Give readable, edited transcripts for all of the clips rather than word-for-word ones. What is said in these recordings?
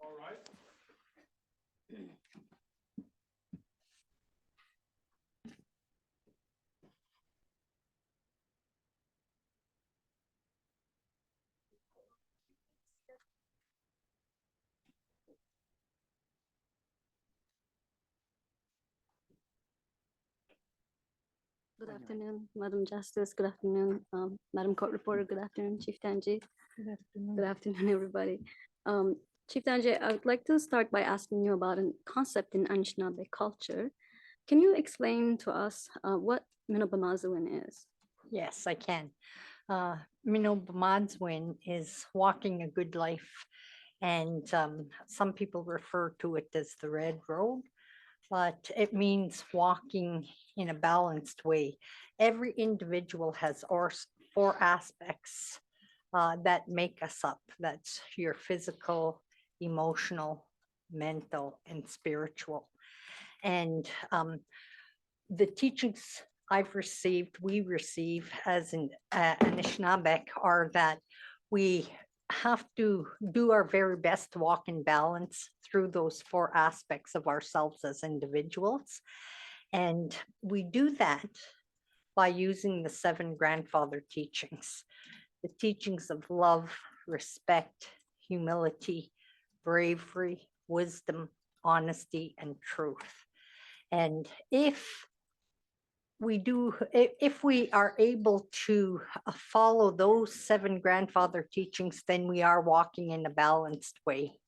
All right. Good afternoon, Madam Justice. Good afternoon, Madam Court Reporter. Good afternoon, Chief Tanji. Good afternoon, everybody. Chief Tanji, I would like to start by asking you about a concept in Anishinaabe culture. Can you explain to us what Minobamazuin is? Yes, I can. Minobamazuin is walking a good life, and some people refer to it as the red road, but it means walking in a balanced way. Every individual has four aspects that make us up. That's your physical, emotional, mental, and spiritual. And the teachings we receive as an Anishinaabe are that we have to do our very best to walk in balance through those four aspects of ourselves as individuals. And we do that by using the seven grandfather teachings, the teachings of love, respect, humility, bravery, wisdom, honesty, and truth. And if we are able to follow those seven grandfather teachings, then we are walking in a balanced way.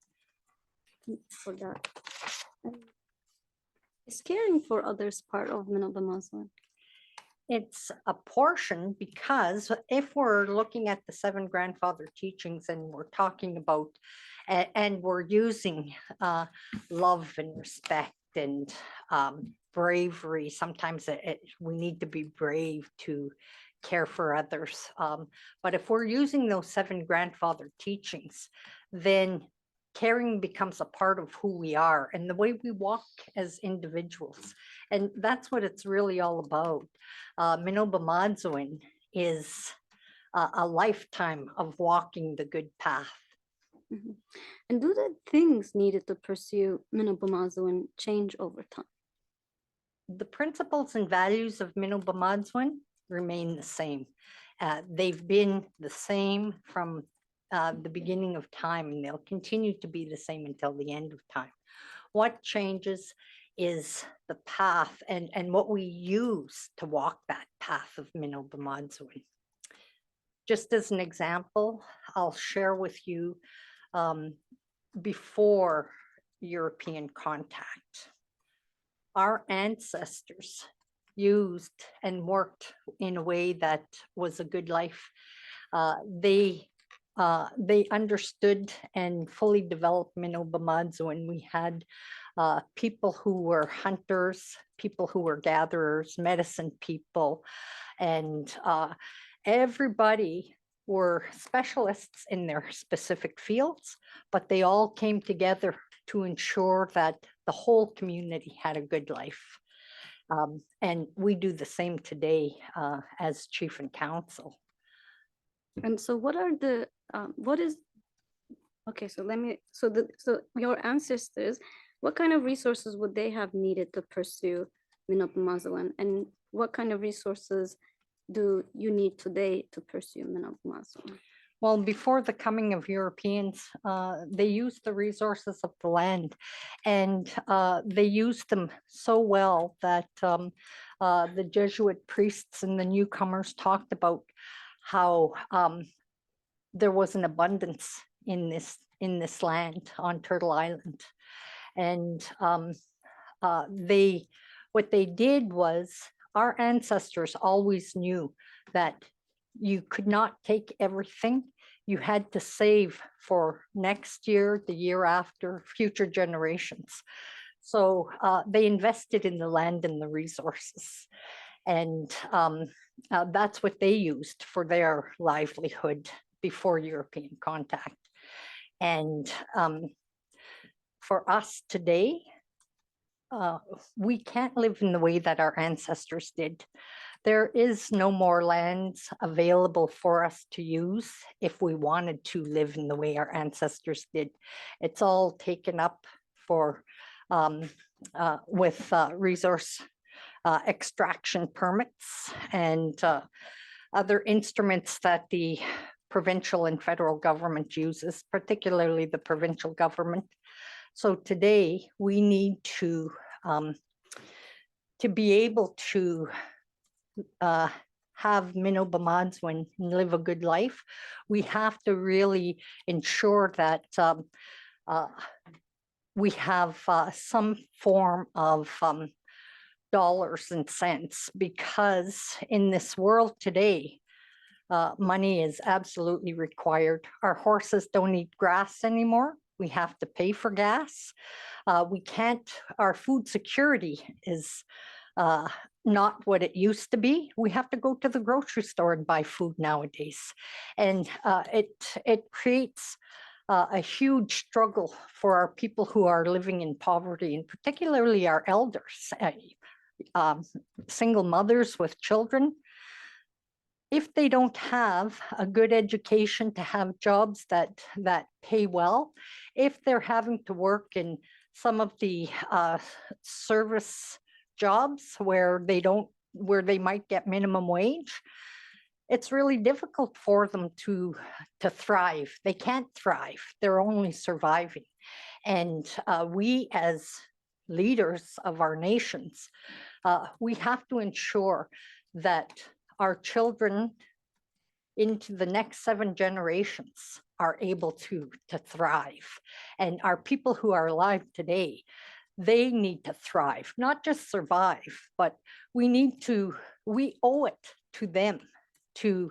For that. Is caring for others part of Minobamazuin? It's a portion, because if we're looking at the seven grandfather teachings and we're talking about and we're using love and respect and bravery, sometimes we need to be brave to care for others. But if we're using those seven grandfather teachings, then caring becomes a part of who we are and the way we walk as individuals. And that's what it's really all about. Minobamazuin is a lifetime of walking the good path. Mm-hmm. And do the things needed to pursue Minobamazuin change over time? The principles and values of Minobamazuin remain the same. They've been the same from the beginning of time, and they'll continue to be the same until the end of time. What changes is the path and what we use to walk that path of Minobamazuin. Just as an example, I'll share with you before European contact. Our ancestors used and worked in a way that was a good life. They understood and fully developed Minobamazuin. We had people who were hunters, people who were gatherers, medicine people, and everybody were specialists in their specific fields, but they all came together to ensure that the whole community had a good life. And we do the same today as chief and council. And so what are the, okay, so your ancestors, what kind of resources would they have needed to pursue Minobamazuin? And what kind of resources do you need today to pursue Minobamazuin? Well, before the coming of Europeans, they used the resources of the land, and they used them so well that the Jesuit priests and the newcomers talked about how there was an abundance in this land on Turtle Island. And what they did was, our ancestors always knew that you could not take everything. You had to save for next year, the year after, future generations. So they invested in the land and the resources. And that's what they used for their livelihood before European contact. And for us today, we can't live in the way that our ancestors did. There is no more lands available for us to use if we wanted to live in the way our ancestors did. It's all taken up for with resource extraction permits and other instruments that the provincial and federal government uses, particularly the provincial government. So today we need to be able to have Minobemazwen live a good life. We have to really ensure that we have some form of dollars and cents, because in this world today, money is absolutely required. Our horses don't eat grass anymore. We have to pay for gas. We can't, our food security is not what it used to be. We have to go to the grocery store and buy food nowadays. And it creates a huge struggle for our people who are living in poverty, and particularly our elders, single mothers with children. If they don't have a good education to have jobs that pay well, if they're having to work in some of the service jobs where they might get minimum wage, it's really difficult for them to thrive. They can't thrive. They're only surviving. And we as leaders of our nations, we have to ensure that our children into the next 7 generations are able to thrive. And our people who are alive today, they need to thrive, not just survive, but we owe it to them to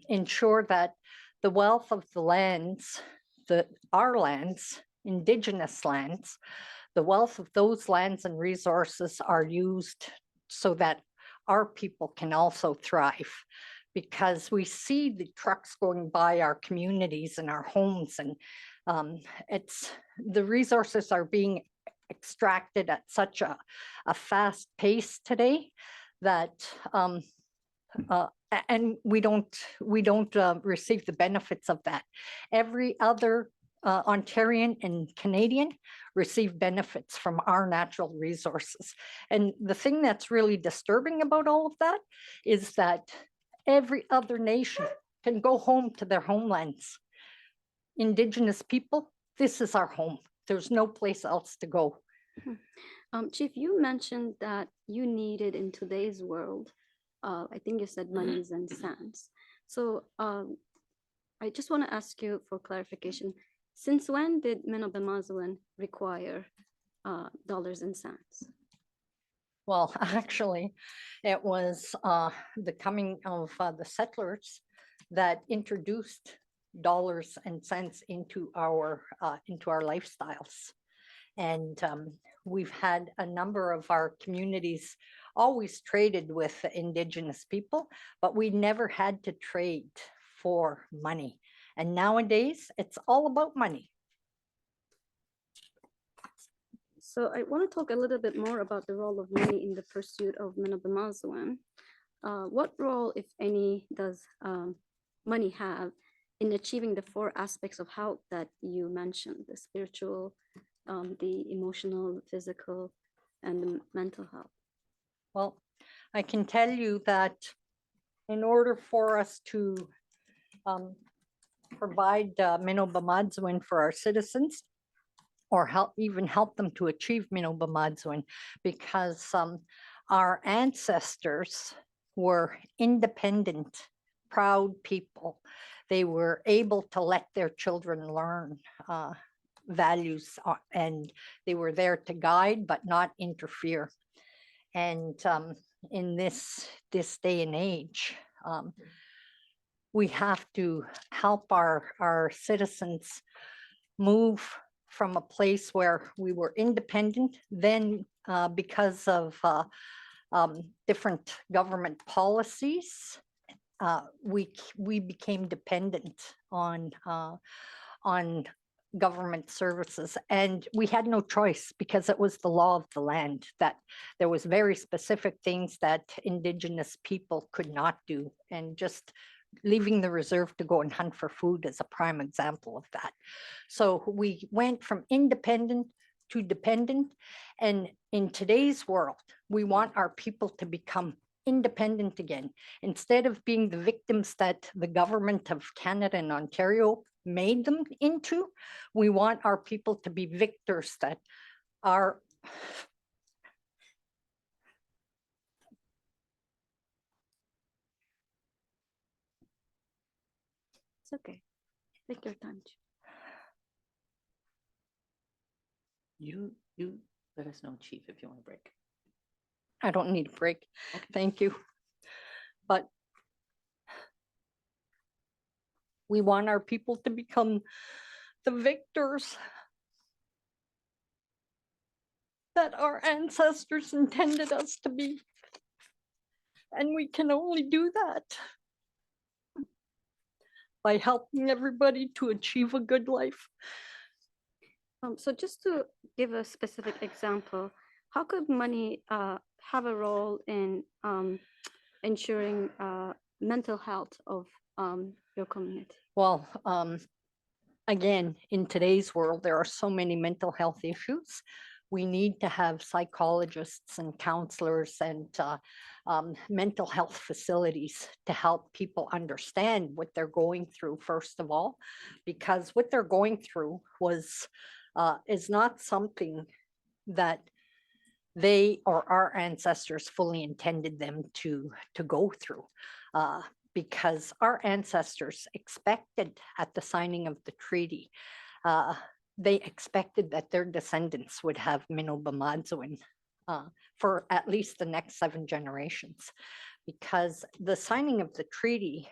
ensure that the wealth of the lands, our lands, Indigenous lands, the wealth of those lands and resources are used so that our people can also thrive. Because we see the trucks going by our communities and our homes, and the resources are being extracted at such a fast pace today that and we don't receive the benefits of that. Every other Ontarian and Canadian receive benefits from our natural resources. And the thing that's really disturbing about all of that is that every other nation can go home to their homelands. Indigenous people, this is our home. There's no place else to go. Chief, you mentioned that you needed in today's world, I think you said monies and cents. So I just want to ask you for clarification. Since when did Minobemazwen require dollars and cents? Well, actually, it was the coming of the settlers that introduced dollars and cents into our lifestyles. And we've had a number of our communities always traded with Indigenous people, but we never had to trade for money. And nowadays, it's all about money. So I want to talk a little bit more about the role of money in the pursuit of Minobemazwen. What role, if any, does money have in achieving the 4 aspects of health that you mentioned: the spiritual, the emotional, physical, and the mental health? Well, I can tell you that in order for us to provide Minobemazwen for our citizens, or even help them to achieve Minobemazwen, because our ancestors were independent, proud people. They were able to let their children learn values, and they were there to guide but not interfere. And in this day and age, we have to help our citizens move from a place where we were independent, then because of different government policies, we became dependent on government services. And we had no choice because it was the law of the land that there was very specific things that Indigenous people could not do. And just leaving the reserve to go and hunt for food is a prime example of that. So we went from independent to dependent. And in today's world, we want our people to become independent again. Instead of being the victims that the government of Canada and Ontario made them into, we want our people to be victors that are It's okay. Take your time. You let us know, Chief, if you want a break. I don't need a break. Thank you. But we want our people to become the victors that our ancestors intended us to be. And we can only do that by helping everybody to achieve a good life. So just to give a specific example, how could money have a role in ensuring mental health of your community? Well, again, in today's world, there are so many mental health issues. We need to have psychologists and counselors and mental health facilities to help people understand what they're going through, first of all, because what they're going through is not something that they or our ancestors fully intended them to go through. Because our ancestors expected at the signing of the treaty, they expected that their descendants would have Minobemazewin for at least the next 7 generations. Because the signing of the treaty,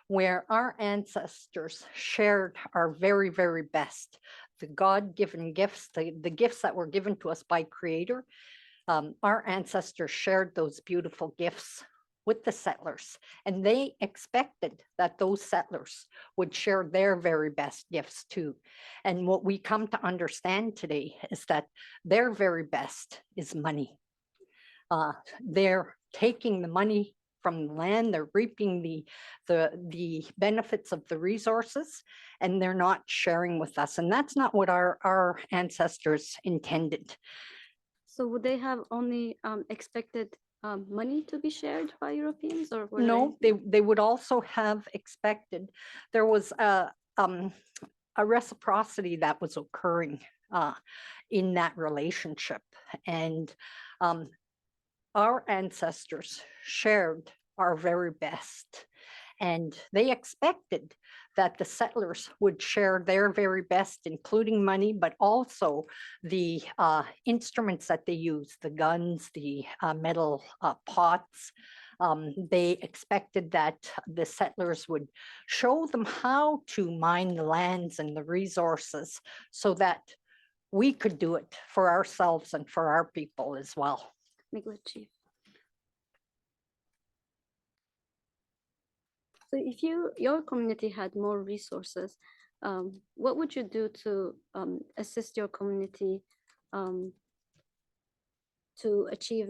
where our ancestors shared our very, very best, the God-given gifts, the gifts that were given to us by Creator, our ancestors shared those beautiful gifts with the settlers, and they expected that those settlers would share their very best gifts too. And what we come to understand today is that their very best is money. They're taking the money from the land, they're reaping the benefits of the resources, and they're not sharing with us. And that's not what our ancestors intended. So would they have only expected money to be shared by Europeans, or were No, they would also have expected, there was a reciprocity that was occurring in that relationship. And our ancestors shared our very best. And they expected that the settlers would share their very best, including money, but also the instruments that they use, the guns, the metal pots. They expected that the settlers would show them how to mine the lands and the resources so that we could do it for ourselves and for our people as well. Miigwech, Chief? So if your community had more resources, what would you do to assist your community to achieve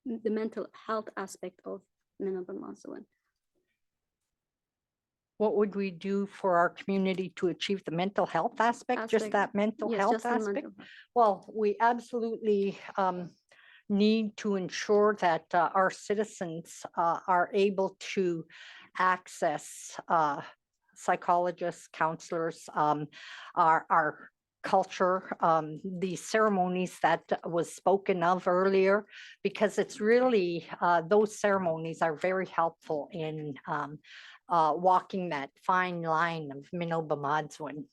the mental health aspect of Minobemazewin? What would we do for our community to achieve the mental health aspect? Just that mental Yes, health just the aspect? mental health. Well, we absolutely need to ensure that our citizens are able to access psychologists, counselors, our culture, the ceremonies that was spoken of earlier, because it's really, those ceremonies are very helpful in walking that fine line of Minobemazewin.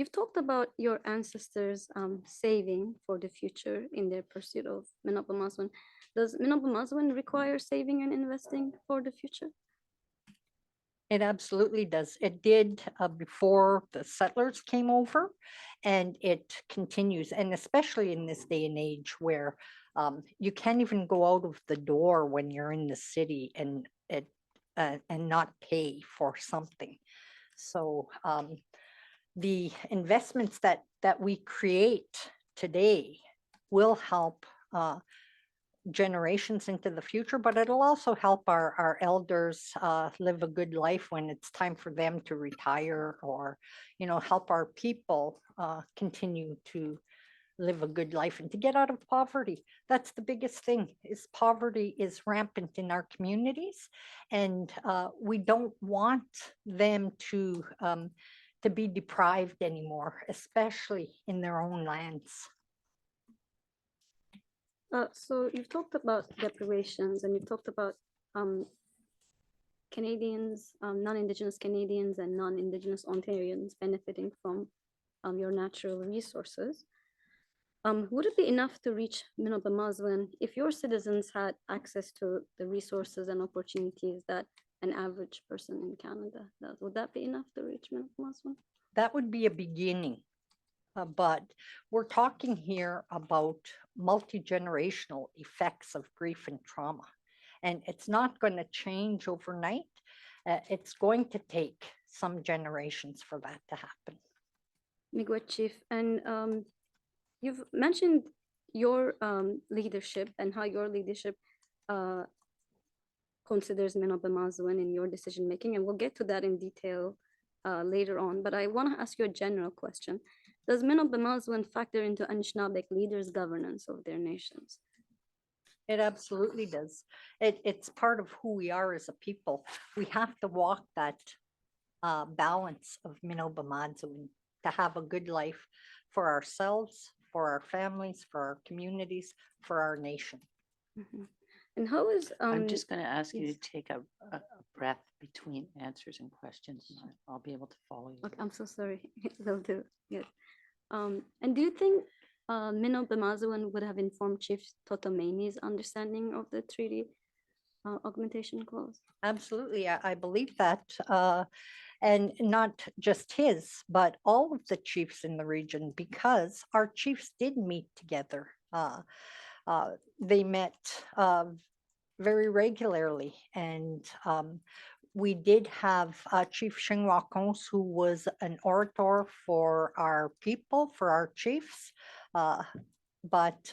You've talked about your ancestors saving for the future in their pursuit of Minobemazewin. Does Minobemazewin require saving and investing for the future? It absolutely does. It did before the settlers came over, and it continues. And especially in this day and age where you can't even go out of the door when you're in the city, and and not pay for something. So the investments that we create today will help generations into the future, but it'll also help our elders live a good life when it's time for them to retire, or, you know, help our people continue to live a good life and to get out of poverty. That's the biggest thing, is poverty is rampant in our communities, and we don't want them to be deprived anymore, especially in their own lands. So you've talked about deprivations, and you've talked about Canadians, non-Indigenous Canadians and non-Indigenous Ontarians benefiting from your natural resources. Would it be enough to reach Minobamazwan if your citizens had access to the resources and opportunities that an average person in Canada does? Would that be enough to reach Minobamazwan? That would be a beginning. But we're talking here about multi-generational effects of grief and trauma. And it's not going to change overnight. It's going to take some generations for that to happen. Miigwech Chief, and you've mentioned your leadership and how your leadership considers Minobamazwan in your decision making, and we'll get to that in detail later on. But I want to ask you a general question. Does Minobamazwan factor into Anishinaabe leaders' governance of their nations? It absolutely does. It's part of who we are as a people. We have to walk that balance of Minobamazwan to have a good life for ourselves, for our families, for our communities, for our nation. Mm-hmm. And how is I'm just going to ask you yes. to take a breath between answers and questions, and I'll be able to follow you. Okay, I'm so sorry. Will do. Yes. And do you think Minobamazwan would have informed Chief Totomani's understanding of the treaty augmentation clause? Absolutely, I believe that. And not just his, but all of the chiefs in the region, because our chiefs did meet together. They met very regularly, and we did have Chief Shinhua Kons, who was an orator for our people, for our chiefs. But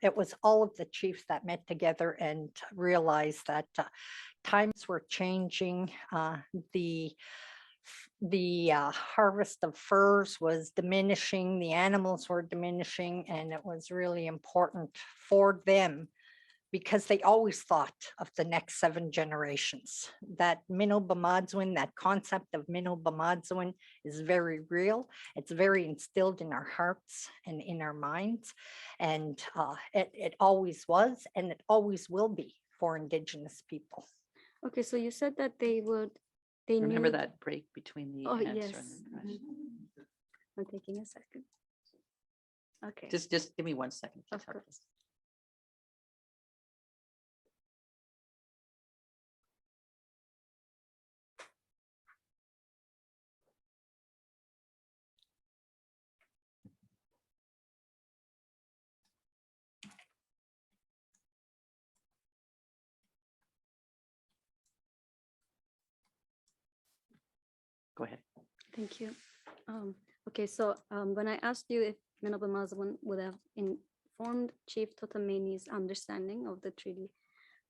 it was all of the chiefs that met together and realized that times were changing. The harvest of furs was diminishing, the animals were diminishing, and it was really important for them, because they always thought of the next 7 generations. That Minobamazwan, that concept of Minobamazwan is very real. It's very instilled in our hearts and in our minds. And it always was, and it always will be for Indigenous people. Okay, so you said that they Remember knew that break between the Oh, answer yes. and the question. I'm taking a second. Okay. Just give me 1 second. Of please, Harpreet. course. Go ahead. Thank you. Okay, so when I asked you if Minobamazwan would have informed Chief Totomani's understanding of the treaty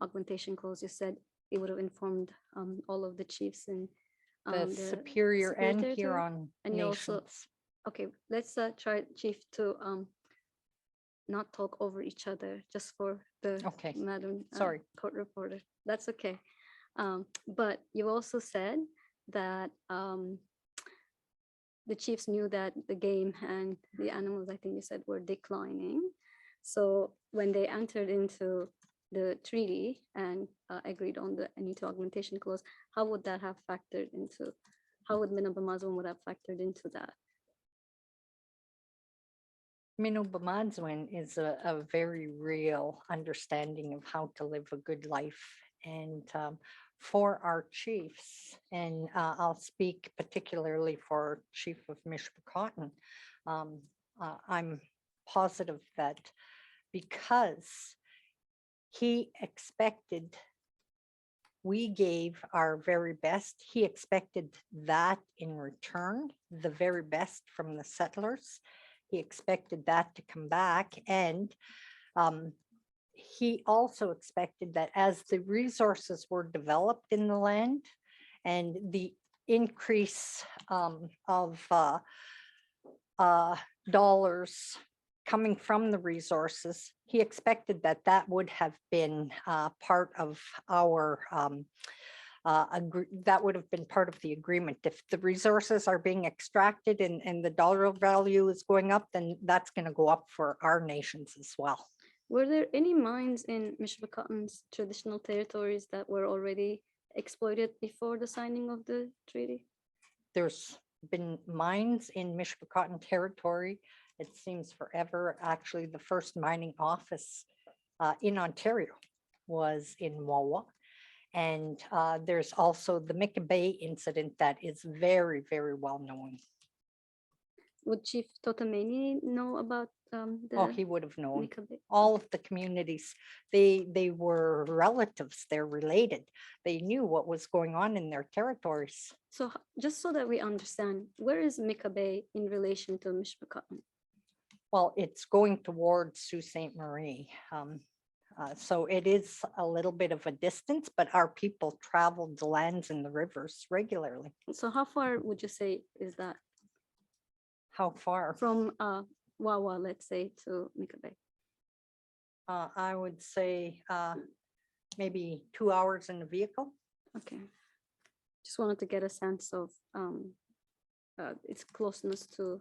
augmentation clause, you said it would have informed all of the chiefs in The superior and territory. Huron And you also, nations. okay, let's try, Chief, to not talk over each other, just for the Okay, Madam sorry. Court reporter. That's okay. But you also said that the chiefs knew that the game and the animals, I think you said, were declining. So when they entered into the treaty and agreed on the Anito augmentation clause, how would that have factored into, how would Minobamazwan would have factored into that? Minobamazwan is a very real understanding of how to live a good life. And for our chiefs, and I'll speak particularly for Chief of Mishpacotton, I'm positive that because he expected we gave our very best. He expected that in return, the very best from the settlers. He expected that to come back, and he also expected that as the resources were developed in the land and the increase of dollars coming from the resources, he expected that that would have been part of our that would have been part of the agreement. If the resources are being extracted and the dollar value is going up, then that's going to go up for our nations as well. Were there any mines in Mishpekotten's traditional territories that were already exploited before the signing of the treaty? There's been mines in Mishpekotten territory. It seems forever. Actually, the first mining office in Ontario was in Wawa. And there's also the Mika Bay incident that is very, very well known. Would Chief Totameni know about Oh, the he would have known. Mika Bay? All of the communities, they were relatives, they're related. They knew what was going on in their territories. So just so that we understand, where is Mika Bay in relation to Mishpekotten? Well, it's going towards Sault Ste. Marie. So it is a little bit of a distance, but our people traveled the lands and the rivers regularly. So how far would you say is that How far? from Wawa, let's say, to Mika Bay? I would say maybe 2 hours in the vehicle. Okay. Just wanted to get a sense of its closeness to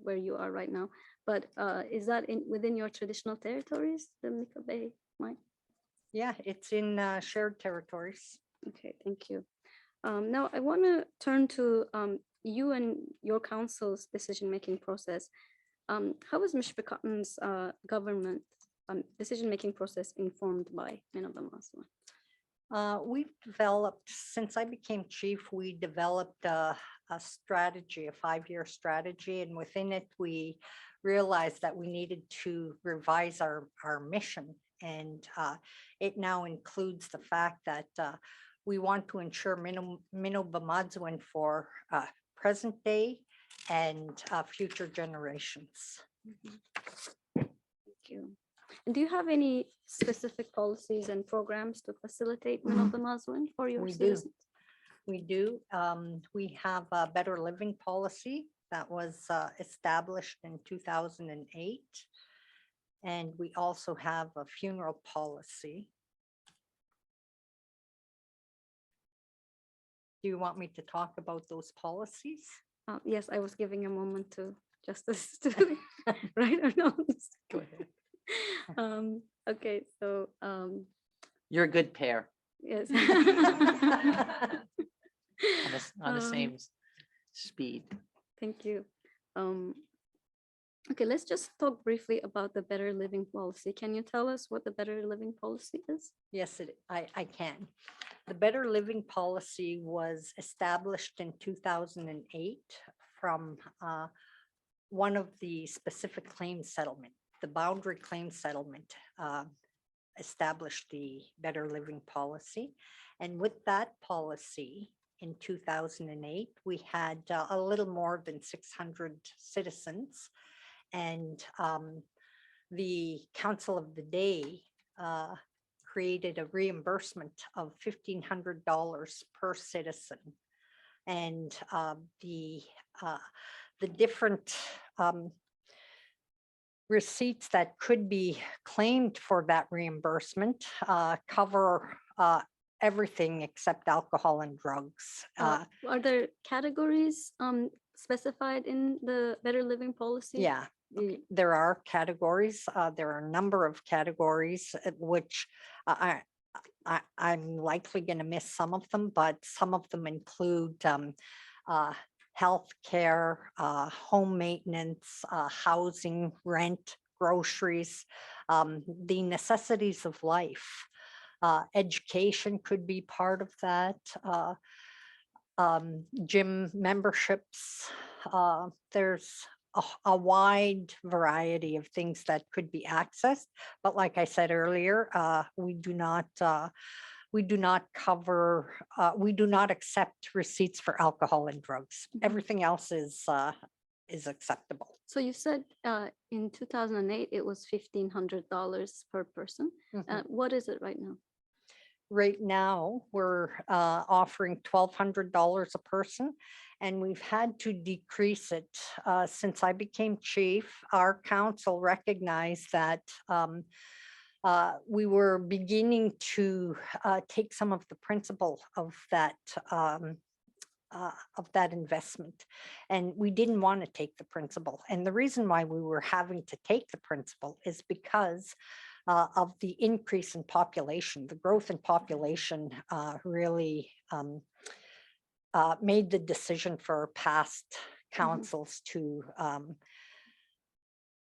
where you are right now. But is that within your traditional territories, the Mika Bay mine? Yeah, it's in shared territories. Okay, thank you. Now I want to turn to you and your council's decision-making process. How is Mishpekotten's government decision-making process informed by Men of the Muslim? We've developed, since I became chief, we developed a strategy, a 5-year strategy, and within it, we realized that we needed to revise our mission. And it now includes the fact that we want to ensure Minobamadzwin for present day and future generations. Thank you. And do you have any specific policies and programs to facilitate Men of the Muslim for your We do. citizens? We do. We have a better living policy that was established in 2008. And we also have a funeral policy. Do you want me to talk about those policies? Yes, I was giving a moment to Justice to write our notes. Go ahead. Okay, so You're a good pair yes. on the same speed. Thank you. Okay, let's just talk briefly about the Better Living Policy. Can you tell us what the Better Living Policy is? Yes, I can. The Better Living Policy was established in 2008 from one of the specific claim settlement. The boundary claim settlement established the Better Living Policy. And with that policy in 2008, we had a little more than 600 citizens. And the Council of the Day created a reimbursement of $1,500 per citizen. And the different receipts that could be claimed for that reimbursement cover everything except alcohol and drugs. Are there categories specified in the Better Living Policy? Yeah, there are categories. There are a number of categories which I'm likely going to miss some of them, but some of them include health care, home maintenance, housing, rent, groceries, the necessities of life. Education could be part of that. Gym memberships. There's a wide variety of things that could be accessed. But like I said earlier, we do not we do not cover, we do not accept receipts for alcohol and drugs. Mhm. Everything else is acceptable. So you said in 2008, it was $1,500 per person. Mhm. What is it right now? Right now, we're offering $1,200 a person, and we've had to decrease it since I became chief. Our council recognized that we were beginning to take some of the principle of that investment, and we didn't want to take the principal. And the reason why we were having to take the principal is because of the increase in population. The growth in population really made the decision for past councils to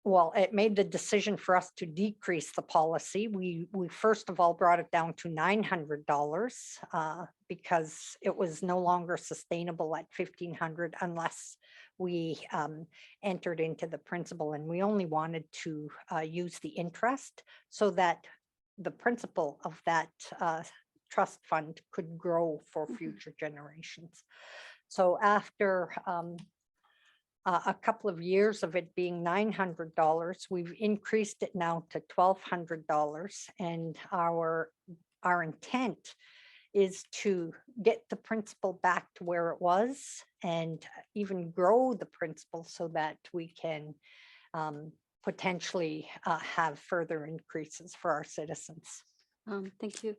well, it made the decision for us to decrease the policy. We first of all brought it down to $900 because it was no longer sustainable at $1,500 unless we entered into the principal, and we only wanted to use the interest so that the principal of that trust fund could grow for future generations. So after a couple of years of it being $900, we've increased it now to $1,200, and our intent is to get the principal back to where it was and even grow the principal so that we can potentially have further increases for our citizens. Thank you.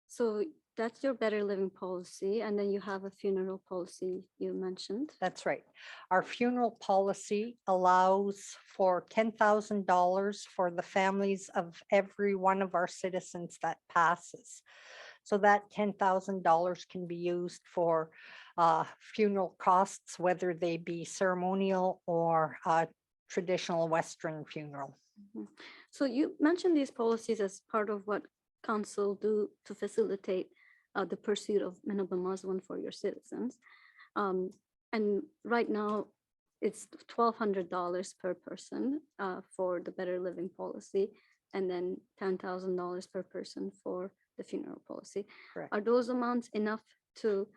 So that's your better living policy, and then you have a funeral policy you mentioned. That's right. Our funeral policy allows for $10,000 for the families of every one of our citizens that passes. So that $10,000 can be used for funeral costs, whether they be ceremonial or traditional Western funeral. Mhm. So you mentioned these policies as part of what council do to facilitate the pursuit of Minabba Mazwan for your citizens. And right now, it's $1,200 per person for the better living policy, and then $10,000 per person for the funeral policy. Correct. Are those amounts enough to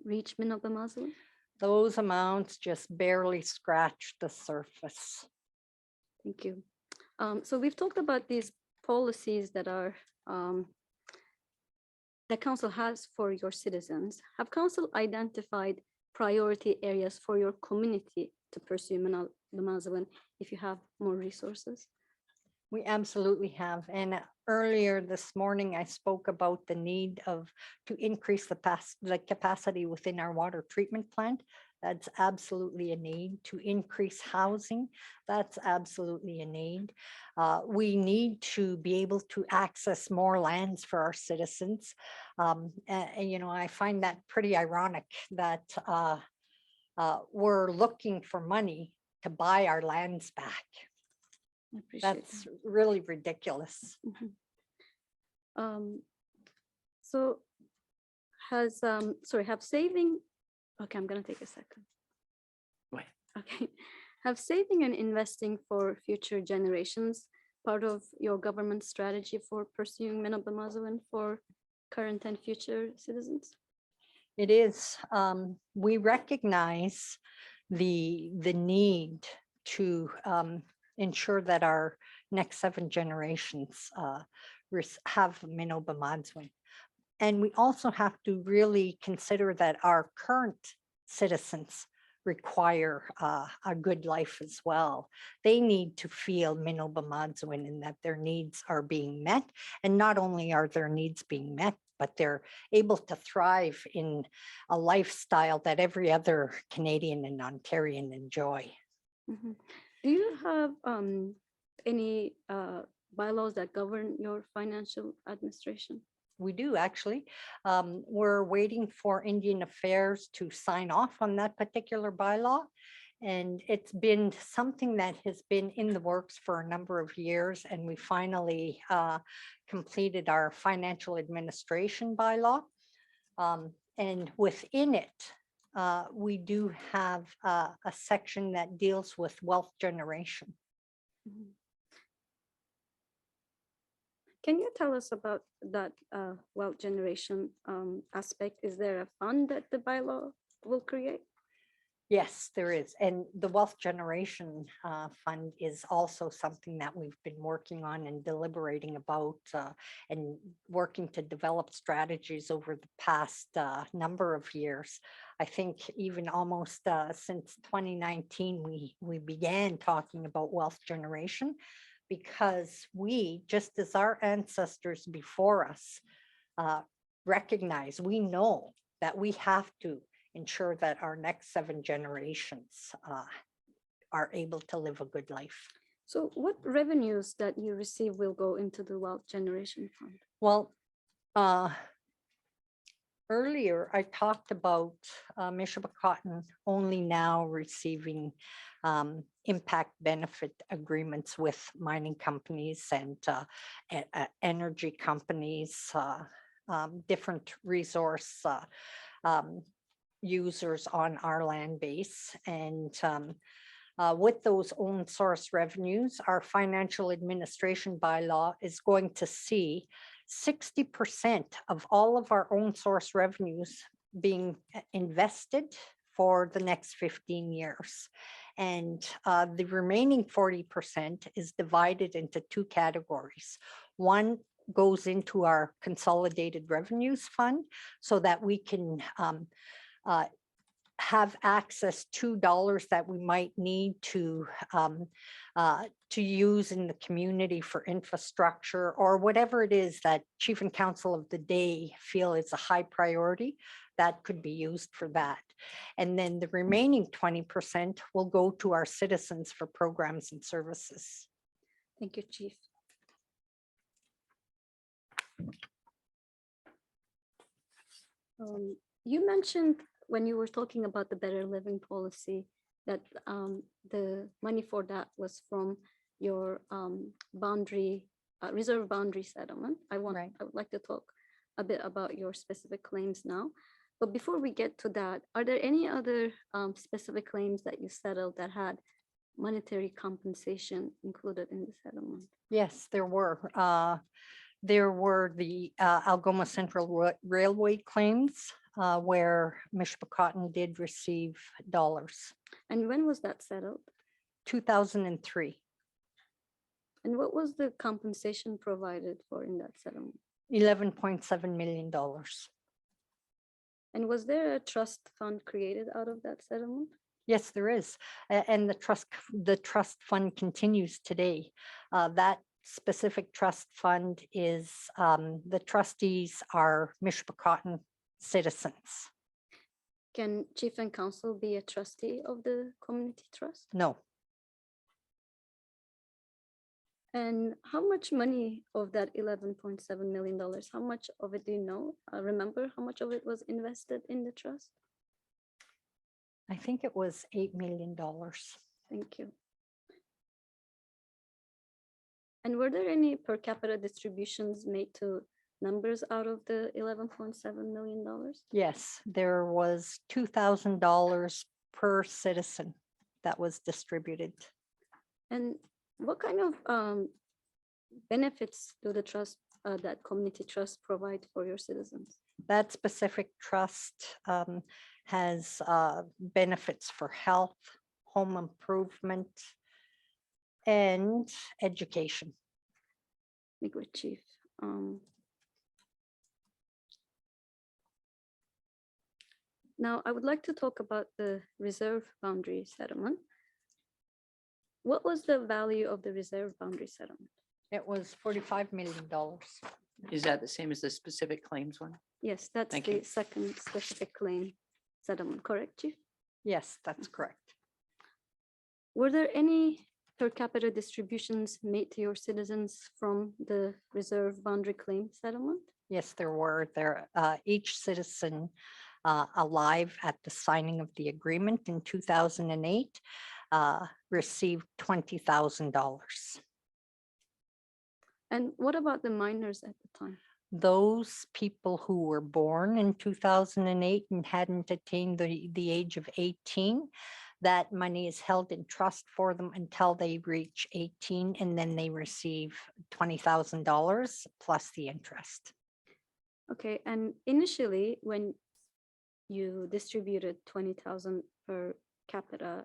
reach Minabba Mazwan? Those amounts just barely scratch the surface. Thank you. So we've talked about these policies that are that council has for your citizens. Have council identified priority areas for your community to pursue Minabba Mazwan if you have more resources? We absolutely have. And earlier this morning, I spoke about the need to increase the capacity within our water treatment plant. That's absolutely a need. To increase housing, that's absolutely a need. We need to be able to access more lands for our citizens. And, I find that pretty ironic that we're looking for money to buy our lands back. I appreciate That's really ridiculous. that. So have saving, okay, I'm gonna take a second. Go ahead. Okay, have saving and investing for future generations part of your government strategy for pursuing Minabba Mazwan for current and future citizens? It is. We recognize the need to ensure that our next 7 generations have Minabba Mazwan. And we also have to really consider that our current citizens require a good life as well. They need to feel Minabba Mazwan and that their needs are being met. And not only are their needs being met, but they're able to thrive in a lifestyle that every other Canadian and Ontarian enjoy. Mhm. Do you have any bylaws that govern your financial administration? We do actually. We're waiting for Indian Affairs to sign off on that particular bylaw. And it's been something that has been in the works for a number of years. And we finally completed our financial administration bylaw. And within it, we do have a section that deals with wealth generation. Mhm. Can you tell us about that wealth generation aspect? Is there a fund that the bylaw will create? Yes, there is. And the Wealth Generation Fund is also something that we've been working on and deliberating about and working to develop strategies over the past number of years. I think even almost since 2019, we began talking about wealth generation because we, just as our ancestors before us, recognize, we know that we have to ensure that our next 7 generations are able to live a good life. So what revenues that you receive will go into the wealth generation fund? Well, earlier I talked about Mishawaka only now receiving impact benefit agreements with mining companies and energy companies, different resource users on our land base. And with those own source revenues, our financial administration bylaw is going to see 60% of all of our own source revenues being invested for the next 15 years. And the remaining 40% is divided into 2 categories. One goes into our consolidated revenues fund so that we can have access to dollars that we might need to use in the community for infrastructure or whatever it is that chief and council of the day feel is a high priority that could be used for that. And then the remaining 20% will go to our citizens for programs and services. Thank you, Chief. You mentioned when you were talking about the better living policy that the money for that was from your boundary reserve boundary settlement. I would like to talk a bit about your specific claims now. But before we get to that, are there any other specific claims that you settled that had monetary compensation included in the settlement? Yes, there were. There were the Algoma Central Railway claims where Mishawaka did receive dollars. And when was that settled? 2003. And what was the compensation provided for in that settlement? $11.7 million. And was there a trust fund created out of that settlement? Yes, there is. And the trust fund continues today. That specific trust fund is, the trustees are Mishawaka citizens. Can chief and council be a trustee of the community trust? No. And how much money of that $11.7 million, how much of it do you know? Remember how much of it was invested in the trust? I think it was $8 million. Thank you. And were there any per capita distributions made to members out of the $11.7 million? Yes, there was $2,000 per citizen that was distributed. And what kind of benefits do the trust, that community trust provide for your citizens? That specific trust has benefits for health, home improvement, and education. Good, Chief. Now, I would like to talk about the reserve boundary settlement. What was the value of the reserve boundary settlement? It was $45 million. Is that the same as the specific claims one? Yes, that's Thank the you. second specific claim settlement, correct, Chief? Yes, that's correct. Were there any per capita distributions made to your citizens from the reserve boundary claim settlement? Yes, there were. Each citizen alive at the signing of the agreement in 2008 received $20,000. And what about the minors at the time? Those people who were born in 2008 and hadn't attained the age of 18, that money is held in trust for them until they reach 18, and then they receive $20,000 plus the interest. Okay, and initially, when you distributed 20,000 per capita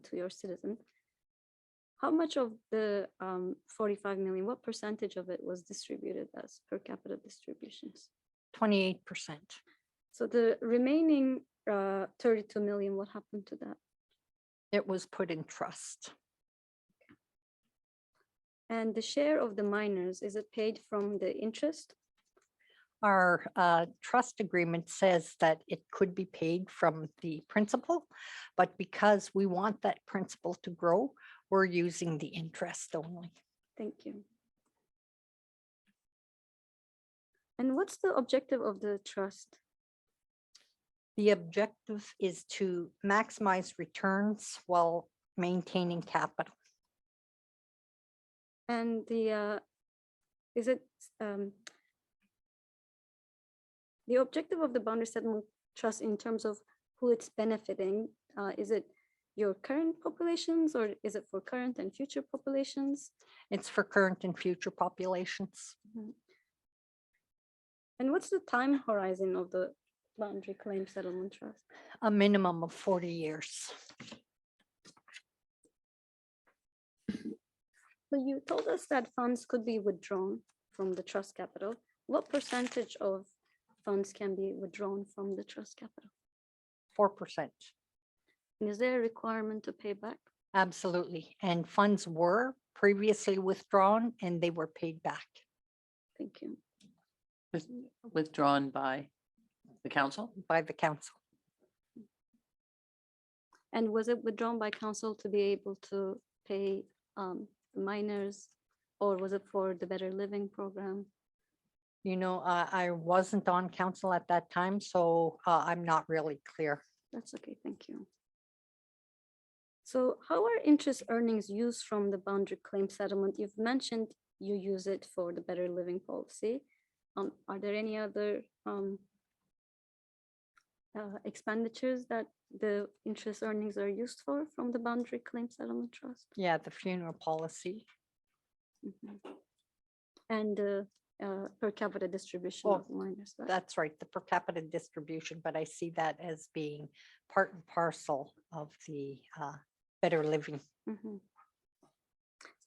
to your citizen, how much of the 45 million, what percentage of it was distributed as per capita distributions? 28%. So the remaining 32 million, what happened to that? It was put in trust. And the share of the minors, is it paid from the interest? Our trust agreement says that it could be paid from the principal, but because we want that principal to grow, we're using the interest only. Thank you. And what's the objective of the trust? The objective is to maximize returns while maintaining capital. And the is it the objective of the boundary settlement trust in terms of who it's benefiting? Is it your current populations, or is it for current and future populations? It's for current and future populations. And what's the time horizon of the boundary claim settlement trust? A minimum of 40 years. So you told us that funds could be withdrawn from the trust capital. What percentage of funds can be withdrawn from the trust capital? 4%. And is there a requirement to pay back? Absolutely. And funds were previously withdrawn and they were paid back. Thank you. Withdrawn by the council? By the council. And was it withdrawn by council to be able to pay the minors, or was it for the Better Living program? You know, I wasn't on council at that time, so I'm not really clear. That's okay, thank you. So how are interest earnings used from the boundary claim settlement? You've mentioned you use it for the Better Living policy. Are there any other expenditures that the interest earnings are used for from the boundary claim settlement trust? Yeah, the funeral policy. Mhm. And per capita distribution Oh, of minors. That's right, the per capita distribution, but I see that as being part and parcel of the Better Living. Mhm.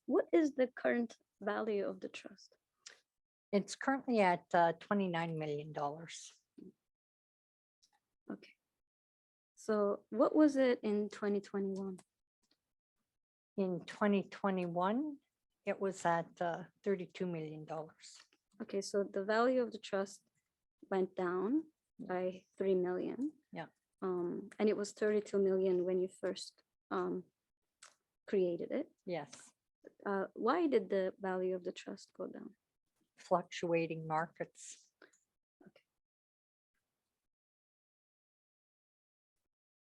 What is the current value of the trust? It's currently at $29 million. Okay. So what was it in 2021? In 2021, it was at $32 million. Okay, so the value of the trust went down by 3 million. Yeah. And it was 32 million when you first created it. Yes, Why did the value of the trust go down? fluctuating markets.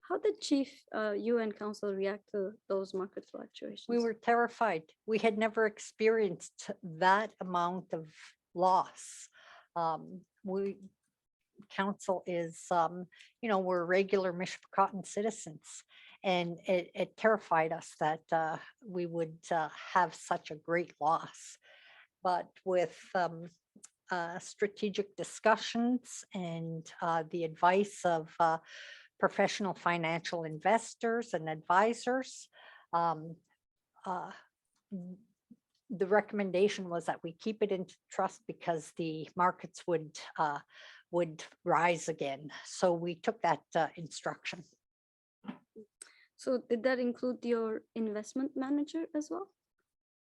How did chief, you and council react to those market fluctuations? We were terrified. We had never experienced that amount of loss. Council is, we're regular Mishpecotton citizens. And it terrified us that we would have such a great loss. But with strategic discussions and the advice of professional financial investors and advisors, the recommendation was that we keep it in trust because the markets would rise again. So we took that instruction. So did that include your investment manager as well?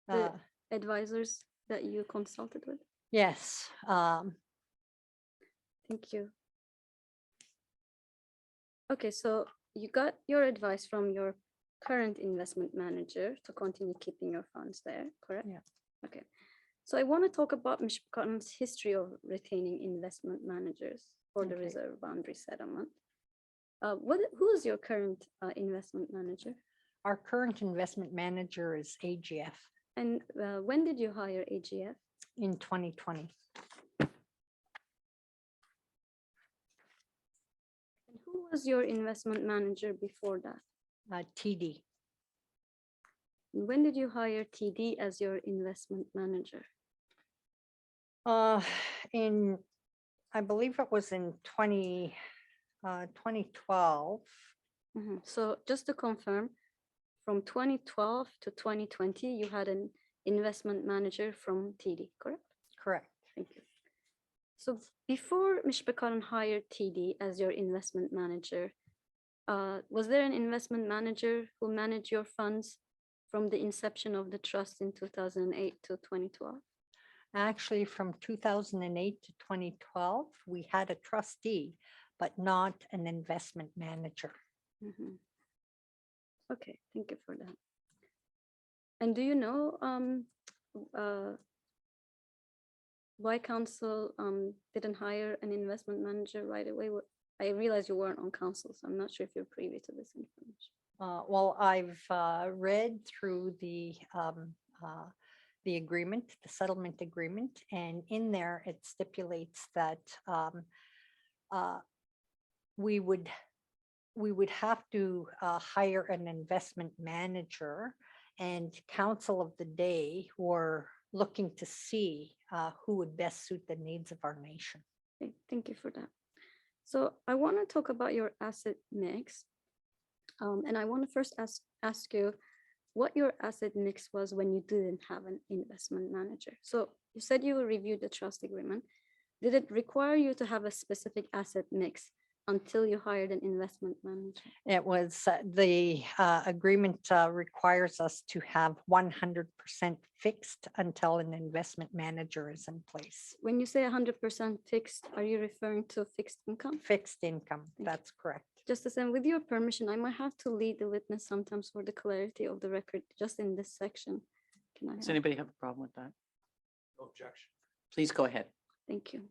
The advisors that you consulted with? Yes. Thank you. Okay, so you got your advice from your current investment manager to continue keeping your funds there, correct? Yeah. Okay, so I want to talk about Mishpecotton's history of retaining investment managers for the Okay. reserve boundary settlement. Who is your current investment manager? Our current investment manager is AGF And when did you hire AGF? in 2020. And who was your investment manager before that? TD. When did you hire TD as your investment manager? In, I believe it was in 2012. So just to confirm, from 2012 to 2020, you had an investment manager from TD, correct? Correct. Thank you. So before Ms. Bekaran hired TD as your investment manager, was there an investment manager who managed your funds from the inception of the trust in 2008 to 2012? Actually, from 2008 to 2012, we had a trustee, but not an investment manager. Mhm. Okay, thank you for that. And do you know why council didn't hire an investment manager right away? I realize you weren't on council, so I'm not sure if you're privy to this information. Well, I've read through the agreement, the settlement agreement, and in there it stipulates that we would have to hire an investment manager, and council of the day were looking to see who would best suit the needs of our nation. Okay, thank you for that. So I want to talk about your asset mix. And I want to first ask you what your asset mix was when you didn't have an investment manager. So you said you reviewed the trust agreement. Did it require you to have a specific asset mix until you hired an investment manager? It was the agreement requires us to have 100% fixed until an investment manager is in place. When you say 100% fixed, are you referring to fixed income? Fixed income, you. that's correct. Justice, and with your permission, I might have to lead the witness sometimes for the clarity of the record, just in this section. Can I Does have- anybody have a problem with that? No objection. Please go ahead. Thank you.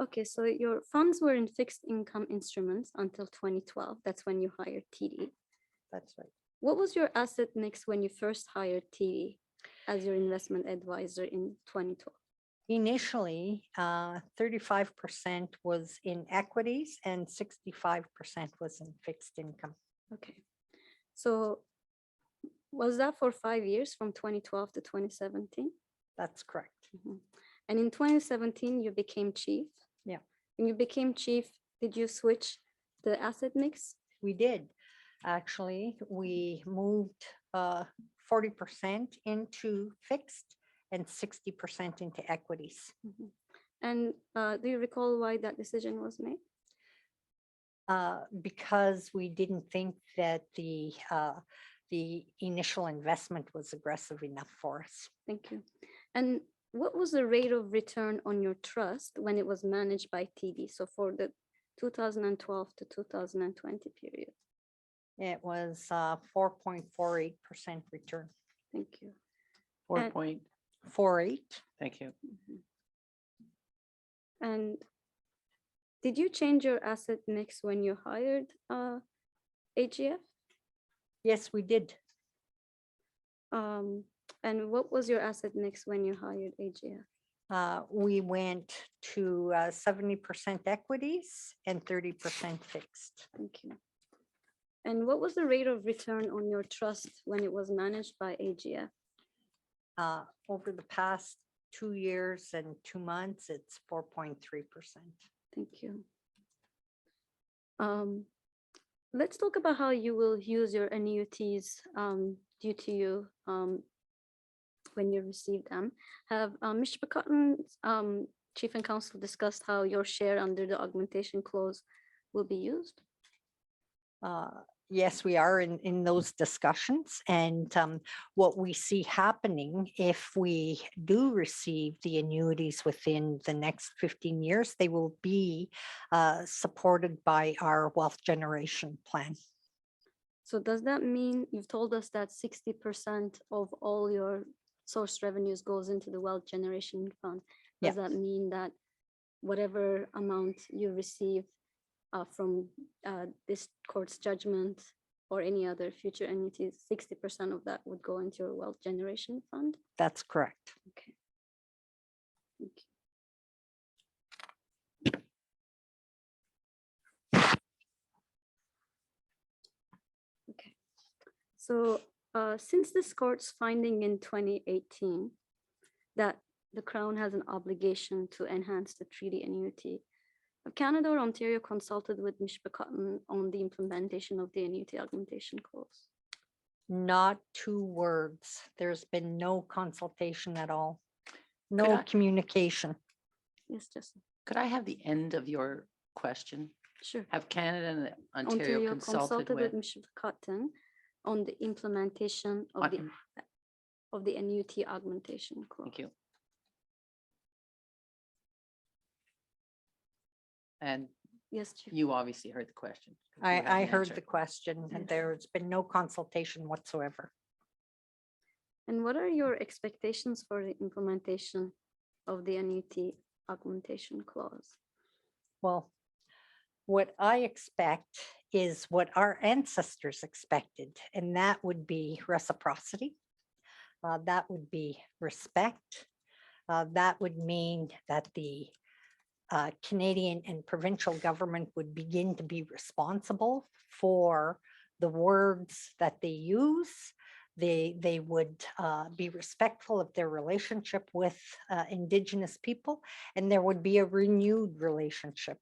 Okay, so your funds were in fixed income instruments until 2012. That's when you hired TD. That's right. What was your asset mix when you first hired TD as your investment advisor in 2012? Initially, 35% was in equities and 65% was in fixed income. Okay, so was that for 5 years from 2012 to 2017? That's correct. Mhm. And in 2017, you became chief? Yeah. When you became chief, did you switch the asset mix? We did. Actually, we moved 40% into fixed and 60% into equities. Mhm. And do you recall why that decision was made? Because we didn't think that the initial investment was aggressive enough for us. Thank you. And what was the rate of return on your trust when it was managed by TD? So for the 2012 to 2020 period. It was 4.48% return. Thank you. 48. Thank you. Mhm. And did you change your asset mix when you hired AGF? Yes, we did. And what was your asset mix when you hired AGF? We went to 70% equities and 30% fixed. Thank you. And what was the rate of return on your trust when it was managed by AGF? Over the past 2 years and 2 months, it's 4.3%. Thank you. Let's talk about how you will use your annuities due to you when you receive them. Have Mr. Bekaran's Chief and Counsel discussed how your share under the augmentation clause will be used? Yes, we are in those discussions. And what we see happening, if we do receive the annuities within the next 15 years, they will be supported by our wealth generation plan. So does that mean you've told us that 60% of all your source revenues goes into the wealth generation fund? Does that mean that whatever amount you receive from this court's judgment or any other future annuities, 60% of that would go into your wealth generation fund? That's correct. Okay. Thank you. So since this court's finding in 2018 that the Crown has an obligation to enhance the treaty annuity, have Canada or Ontario consulted with Mishpecotton on the implementation of the annuity augmentation clause? Not 2 words. There's been no consultation at all. Could No I- communication. Yes, Justin. Could I have the end of your question? Sure. Have Canada and Ontario Ontario consulted with? Mishpecotton on the implementation on- of the annuity augmentation clause. Thank you. And Yes, Chief. you obviously heard the question. 'cause you have I an heard answer. the question and Yes. there's been no consultation whatsoever. And what are your expectations for the implementation of the annuity augmentation clause? Well, what I expect is what our ancestors expected, and that would be reciprocity. That would be respect. That would mean that the Canadian and provincial government would begin to be responsible for the words that they use. They would be respectful of their relationship with Indigenous people, and there would be a renewed relationship.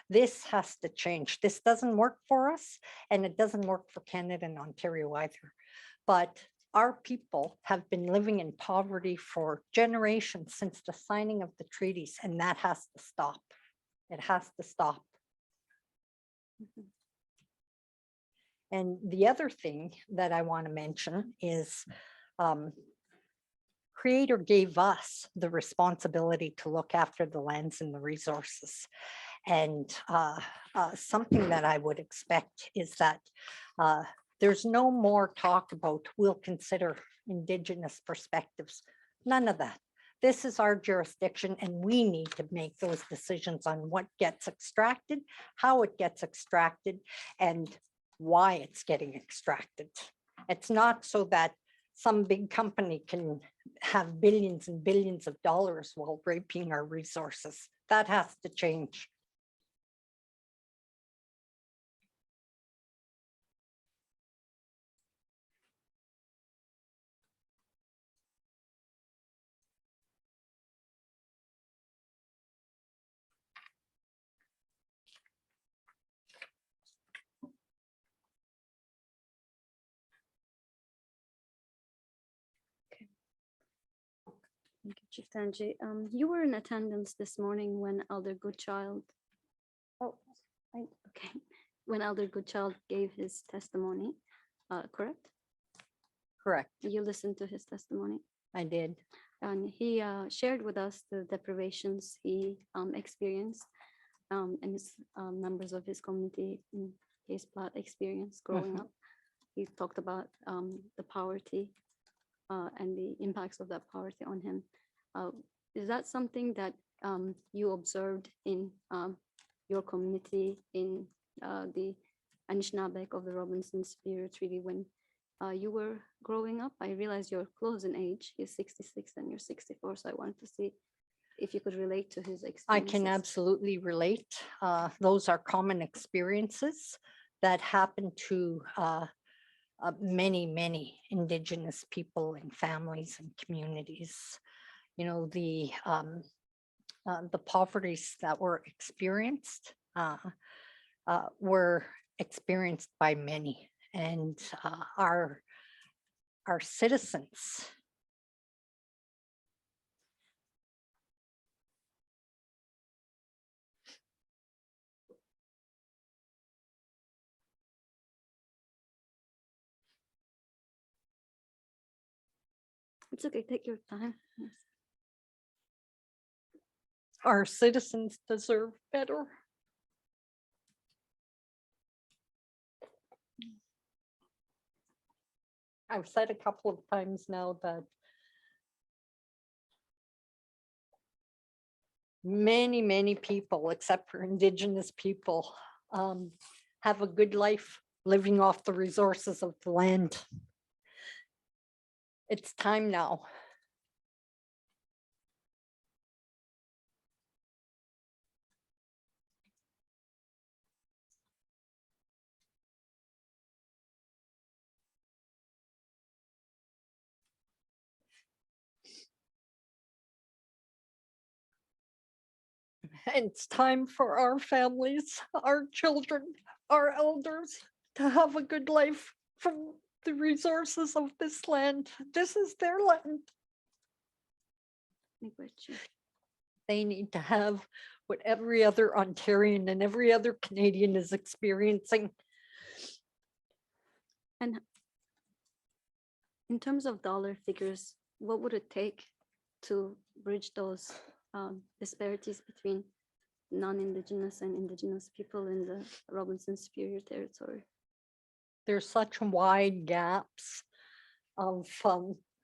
This has to change. This doesn't work for us, and it doesn't work for Canada and Ontario either. But our people have been living in poverty for generations since the signing of the treaties, and that has to stop. It has to stop. Mhm. And the other thing that I want to mention is Creator gave us the responsibility to look after the lands and the resources. And something that I would expect is that there's no more talk about we'll consider Indigenous perspectives. None of that. This is our jurisdiction and we need to make those decisions on what gets extracted, how it gets extracted, and why it's getting extracted. It's not so that some big company can have billions and billions of dollars while raping our resources. That has to change. Thank you, Chief Tanji. You were in attendance this morning when Elder Goodchild. Oh, okay. When Elder Goodchild gave his testimony, correct? Correct. You listened to his testimony, I did. and he shared with us the deprivations he experienced, and his members of his community in his Platte experience growing Mhm. up. He talked about the poverty and the impacts of that poverty on him. Is that something that you observed in your community in the Anishinaabeg of the Robinson Superior Treaty when you were growing up? I realize you're close in age. He's 66 and you're 64. So I wanted to see if you could relate to his experiences. I can absolutely relate. Those are common experiences that happen to many, many Indigenous people and families and communities. You know, the poverties that were experienced were experienced by many, and our citizens. It's okay, take your time. Yes. Our citizens deserve better. I've said a couple of times now that many, many people, except for Indigenous people, have a good life living off the resources of the land. It's time now. And it's time for our families, our children, our elders to have a good life from the resources of this land. This is their land. Miigwech, Chief. They need to have what every other Ontarian and every other Canadian is experiencing. And in terms of dollar figures, what would it take to bridge those disparities between non-Indigenous and Indigenous people in the Robinson Superior Territory? There's such wide gaps of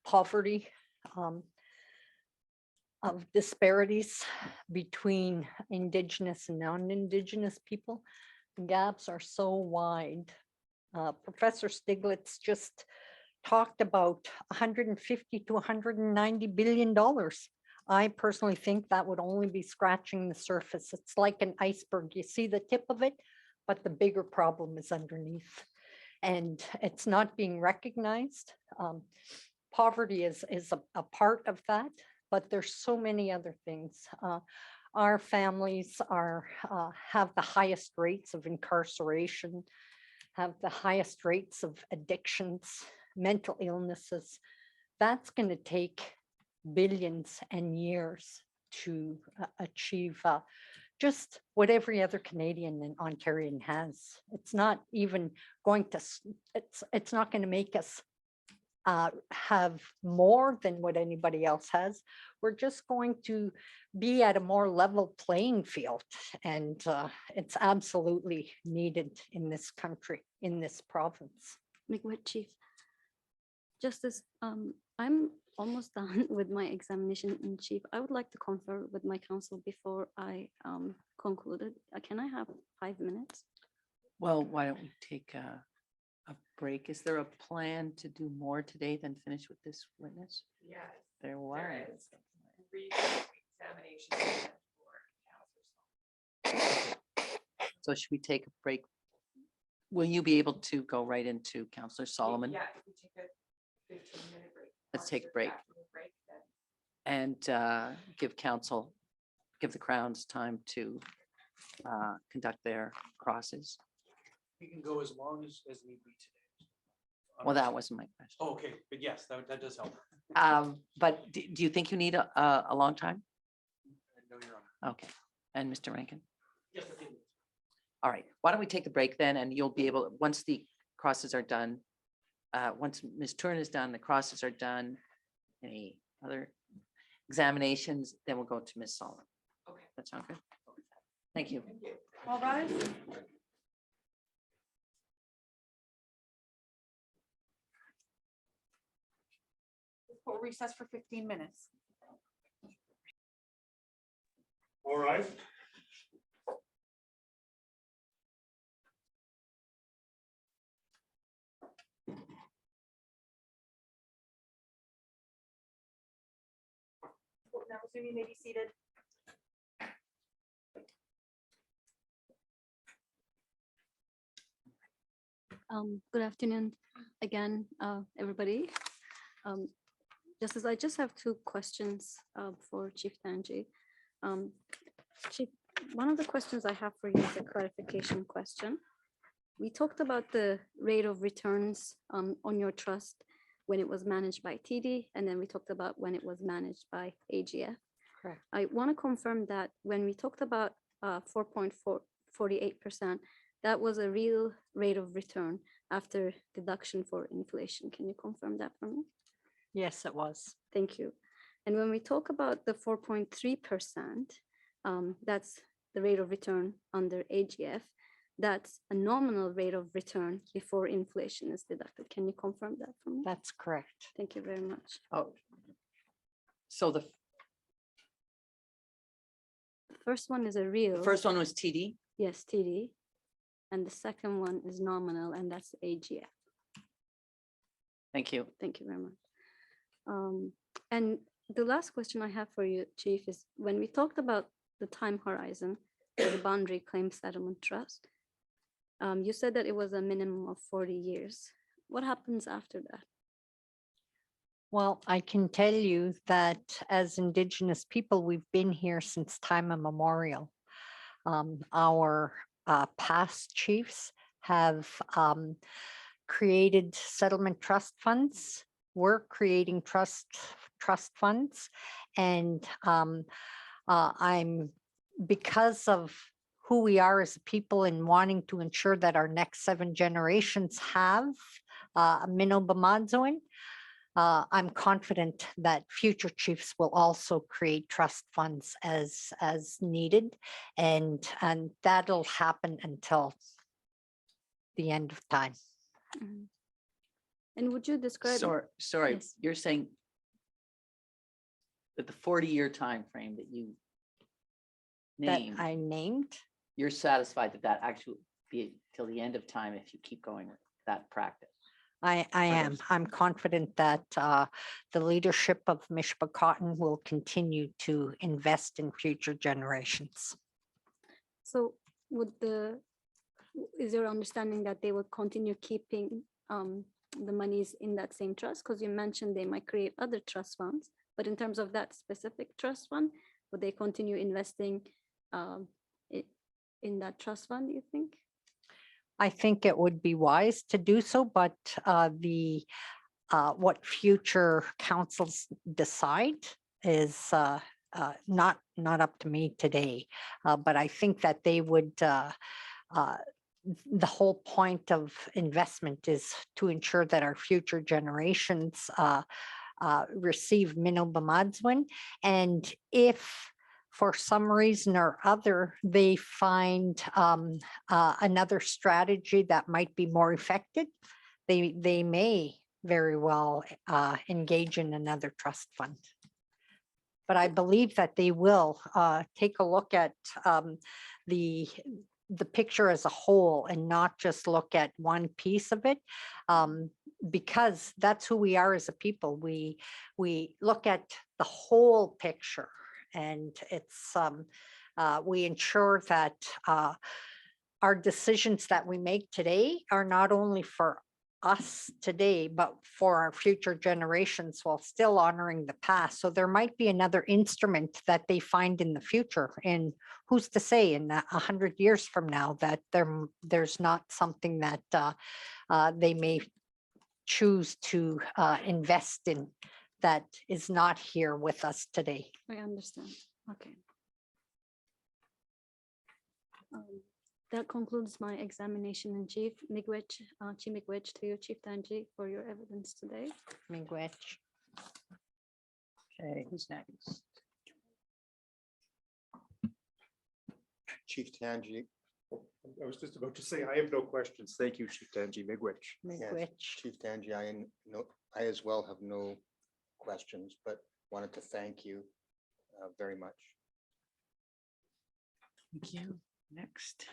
poverty, of disparities between Indigenous and non-Indigenous people. The gaps are so wide. Professor Stiglitz just talked about 150 to 190 billion dollars. I personally think that would only be scratching the surface. It's like an iceberg. You see the tip of it, but the bigger problem is underneath. And it's not being recognized. Poverty is a part of that, but there's so many other things. Our families have the highest rates of incarceration, have the highest rates of addictions, mental illnesses. That's going to take billions and years to achieve just what every other Canadian and Ontarian has. It's not even going to, it's not going to make us have more than what anybody else has. We're just going to be at a more level playing field. And it's absolutely needed in this country, in this province. Miigwech, Chief. Justice, I'm almost done with my examination in chief. I would like to confer with my counsel before I concluded. Can I have 5 minutes? Well, why don't we take a break? Is there a plan to do more today than finish with this witness? Yes, There there was. is. Re-examination plan for Counselor So should we take a break? Will you be able to go right into Counselor Solomon? Yeah, if we take a 15-minute break. Let's Once take a you're break. back from the break, then And give the Crowns time to conduct their crosses? We can go as long as need be today. Well, that wasn't my question. Oh, okay, but yes, that does help. But do you think you need a long time? No, Your Honor. Okay. And Mr. Rankin? Yes, I think. All right. Why don't we take the break then, and you'll be able, once the crosses are done, once Ms. Turner is done, the crosses are done, any other examinations, then we'll go to Ms. Solomon. Okay. That sound good? Thank you. Thank you. All rise. We'll recess for 15 minutes. All right. Now, assume you may be seated. Good afternoon again, everybody. Justice, I just have 2 questions for Chief Tanji. Chief, one of the questions I have for you is a clarification question. We talked about the rate of returns on your trust when it was managed by TD, and then we talked about when it was managed by AGF. Correct. I want to confirm that when we talked about 4.48%, that was a real rate of return after deduction for inflation. Can you confirm that for me? Yes, it was. Thank you. And when we talk about the 4.3%, that's the rate of return under AGF. That's a nominal rate of return before inflation is deducted. Can you confirm that for me? That's correct. Thank you very much. Oh. So the First one is a real. first one was TD? Yes, TD. And the second one is nominal, and that's AGF. Thank you. Thank you very much. And the last question I have for you, Chief, is when we talked about the time horizon for the Boundary Claim Settlement Trust, you said that it was a minimum of 40 years. What happens after that? Well, I can tell you that as Indigenous people, we've been here since time immemorial. Our past chiefs have created settlement trust funds. We're creating trust funds, and I'm because of who we are as a people and wanting to ensure that our next 7 generations have Minobamadzwin. I'm confident that future chiefs will also create trust funds as needed, and that'll happen until the end of time. Mhm. And would you describe? Sorry, Yes. you're saying that the 40-year time frame that you That named, I named. you're satisfied that that actually be till the end of time if you keep going with that practice? I am. those- I'm confident that the leadership of Mishpa Cotton will continue to invest in future generations. So is your understanding that they will continue keeping the monies in that same trust? Because you mentioned they might create other trust funds, but in terms of that specific trust fund, would they continue investing in that trust fund, do you think? I think it would be wise to do so, but what future councils decide is not up to me today. But I think that they would. The whole point of investment is to ensure that our future generations receive Minobamadzwin, and if for some reason or other, they find another strategy that might be more effective, they may very well engage in another trust fund. But I believe that they will take a look at the picture as a whole and not just look at one piece of it, because that's who we are as a people. We look at the whole picture, and it's we ensure that our decisions that we make today are not only for us today, but for our future generations while still honoring the past. So there might be another instrument that they find in the future. And who's to say in 100 years from now that there's not something that they may choose to invest in that is not here with us today. I understand. Okay. That concludes my examination in chief. Miigwech, Chief Miigwech, to you, Chief Tanji, for your evidence today. Miigwech. Okay, who's next? Chief Tanji, I was just about to say, I have no questions. Thank you, Chief Tanji Miigwech. Miigwech. Chief Tanji, I as well have no questions, but wanted to thank you very much. Thank you. Next.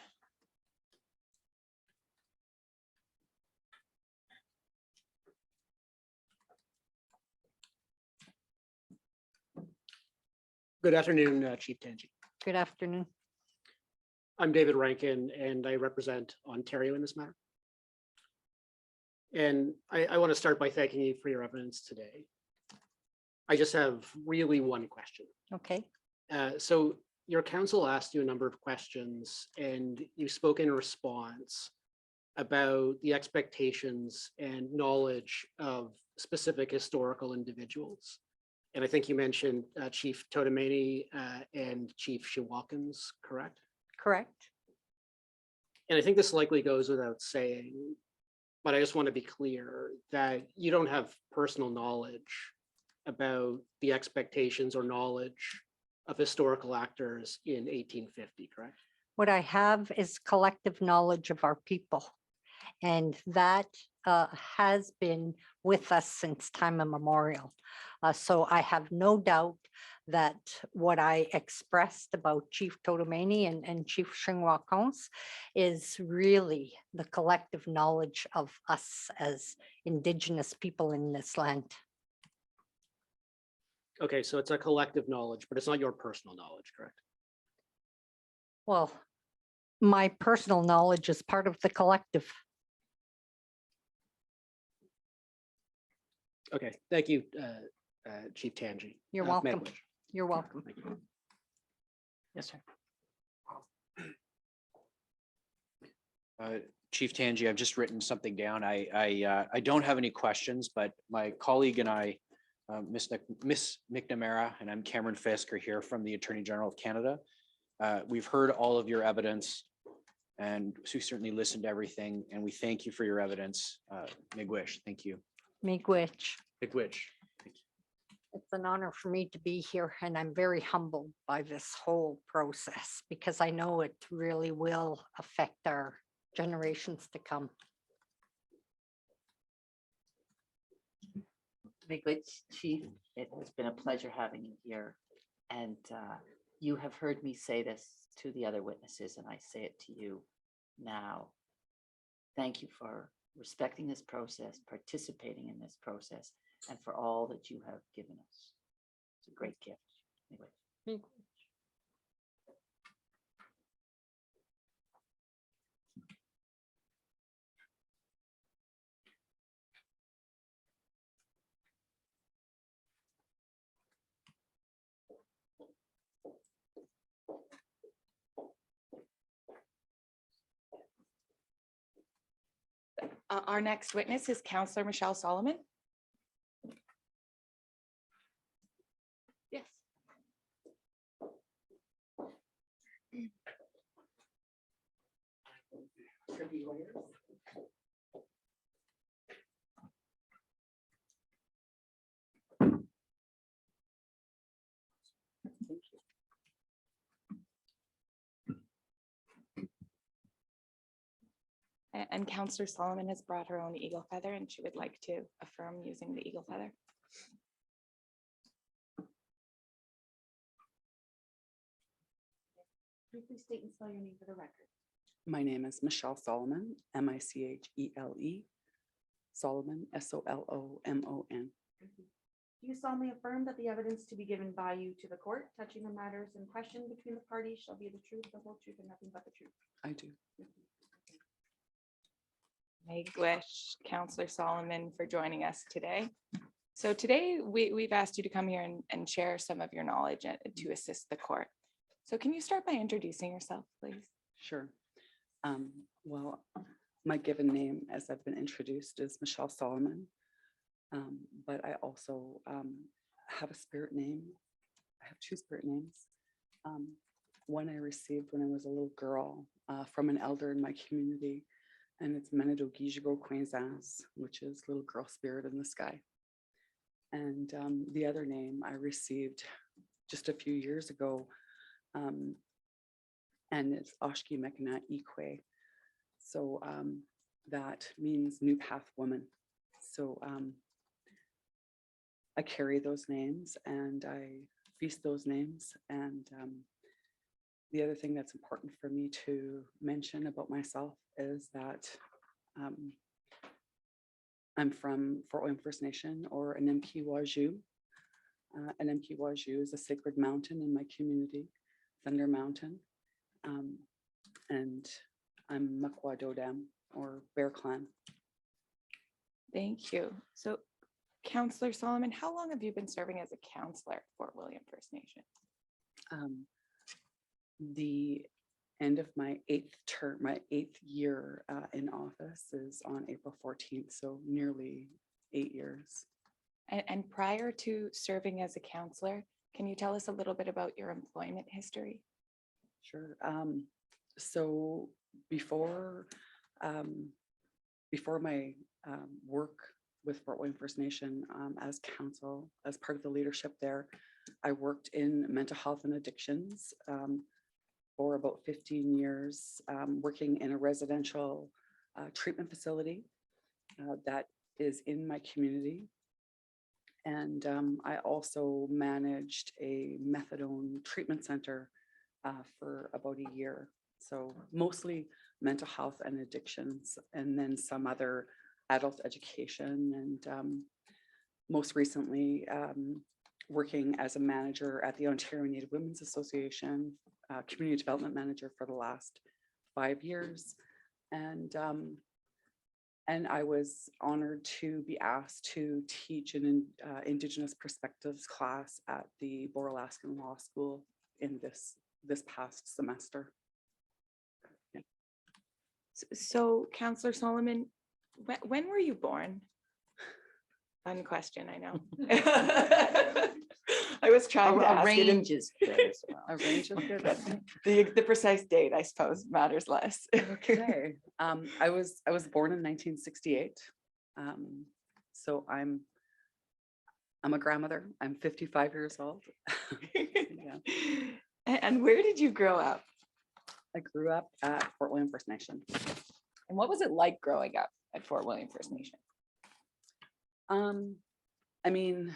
Good afternoon, Chief Tanji. Good afternoon. I'm David Rankin, and I represent Ontario in this matter. And I want to start by thanking you for your evidence today. I just have really one question. Okay. So your counsel asked you a number of questions, and you spoke in response about the expectations and knowledge of specific historical individuals. And I think you mentioned Chief Todomeni and Chief Shewalkins, correct? Correct. And I think this likely goes without saying, but I just want to be clear that you don't have personal knowledge about the expectations or knowledge of historical actors in 1850, correct? What I have is collective knowledge of our people. And that has been with us since time immemorial. So I have no doubt that what I expressed about Chief Todomeni and Chief Shewalkins is really the collective knowledge of us as Indigenous people in this land. Okay, so it's a collective knowledge, but it's not your personal knowledge, correct? Well, my personal knowledge is part of the collective. Okay, thank you, Chief Tangi. You're Meg welcome. Wish. You're welcome. Thank you. Yes, sir. Chief Tangi, I've just written something down. I don't have any questions, but my colleague and I, Miss McNamara and I'm Cameron Fisk are here from the Attorney General of Canada. We've heard all of your evidence and we certainly listened to everything and we thank you for your evidence. Miigwech, thank you. Miigwech. Miigwech. It's an honor for me to be here and I'm very humbled by this whole process because I know it really will affect our generations to come. Miigwech, Chief, it has been a pleasure having you here. And you have heard me say this to the other witnesses, and I say it to you now. Thank you for respecting this process, participating in this process, and for all that you have given us. It's a great gift. Anyway. Miigwech. Our next witness is Counselor Michelle Solomon. Yes. And Counselor Solomon has brought her own eagle feather and she would like to affirm using the eagle feather. Please state and spell your name for the record. My name is Michelle Solomon, Michele. Solomon, Solomon. Do you solemnly affirm that the evidence to be given by you to the court touching the matters in question between the parties shall be the truth, the whole truth, and nothing but the truth? I do. Miigwech, Counselor Solomon, for joining us today. So today we've asked you to come here and share some of your knowledge to assist the court. So can you start by introducing yourself, please? Sure. Well, my given name, as I've been introduced, is Michelle Solomon. But I also have a spirit name. I have two spirit names. One I received when I was a little girl from an elder in my community, and it's Menedogijigo Quenzaz, which is little girl spirit in the sky. And the other name I received just a few years ago, and it's Oshki Mekana Ikwe. So that means new path woman. So I carry those names and I feast those names. And the other thing that's important for me to mention about myself is that I'm from Fort William First Nation, or an Mkiwaju. An Mkiwaju is a sacred mountain in my community, Thunder Mountain. And I'm Makwa Dodam, or Bear Clan. Thank you. So Counselor Solomon, how long have you been serving as a counselor at Fort William First Nation? The end of my eighth year in office is on April 14th, so nearly 8 years. And prior to serving as a counselor, can you tell us a little bit about your employment history? Sure. So before my work with Fort William First Nation as counsel, as part of the leadership there, I worked in mental health and addictions for about 15 years, working in a residential treatment facility that is in my community. And I also managed a methadone treatment center for about a year. So mostly mental health and addictions, and then some other adult education. And most recently, working as a manager at the Ontario Native Women's Association, community development manager for the last 5 years. And And I was honored to be asked to teach an Indigenous perspectives class at the Boralaskan Law School in this past semester. So Counselor Solomon, when were you born? Fun question, I know. I was trying to A ask it in range is good as well. A range of good. the precise date, I suppose, matters less. Okay, I was born in 1968. So I'm a grandmother. I'm 55 years old. Yeah. And where did you grow up? I grew up at Fort William First Nation. And what was it like growing up at Fort William First Nation? I mean,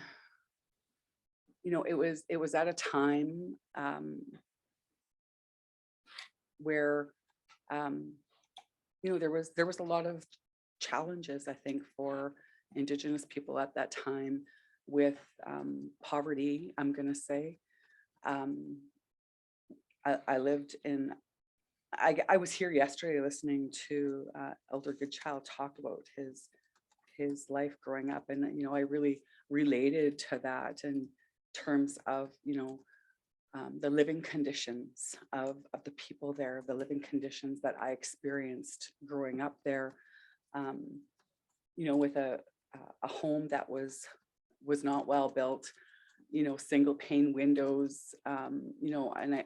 you know, it was at a time where you know, there was a lot of challenges, I think, for Indigenous people at that time with poverty, I'm gonna say. I lived in, I was here yesterday listening to Elder Goodchild talk about his life growing up, and you know, I really related to that in terms of, you know, the living conditions of the people there, the living conditions that I experienced growing up there, you know, with a home that was not well built, you know, single pane windows, you know, and I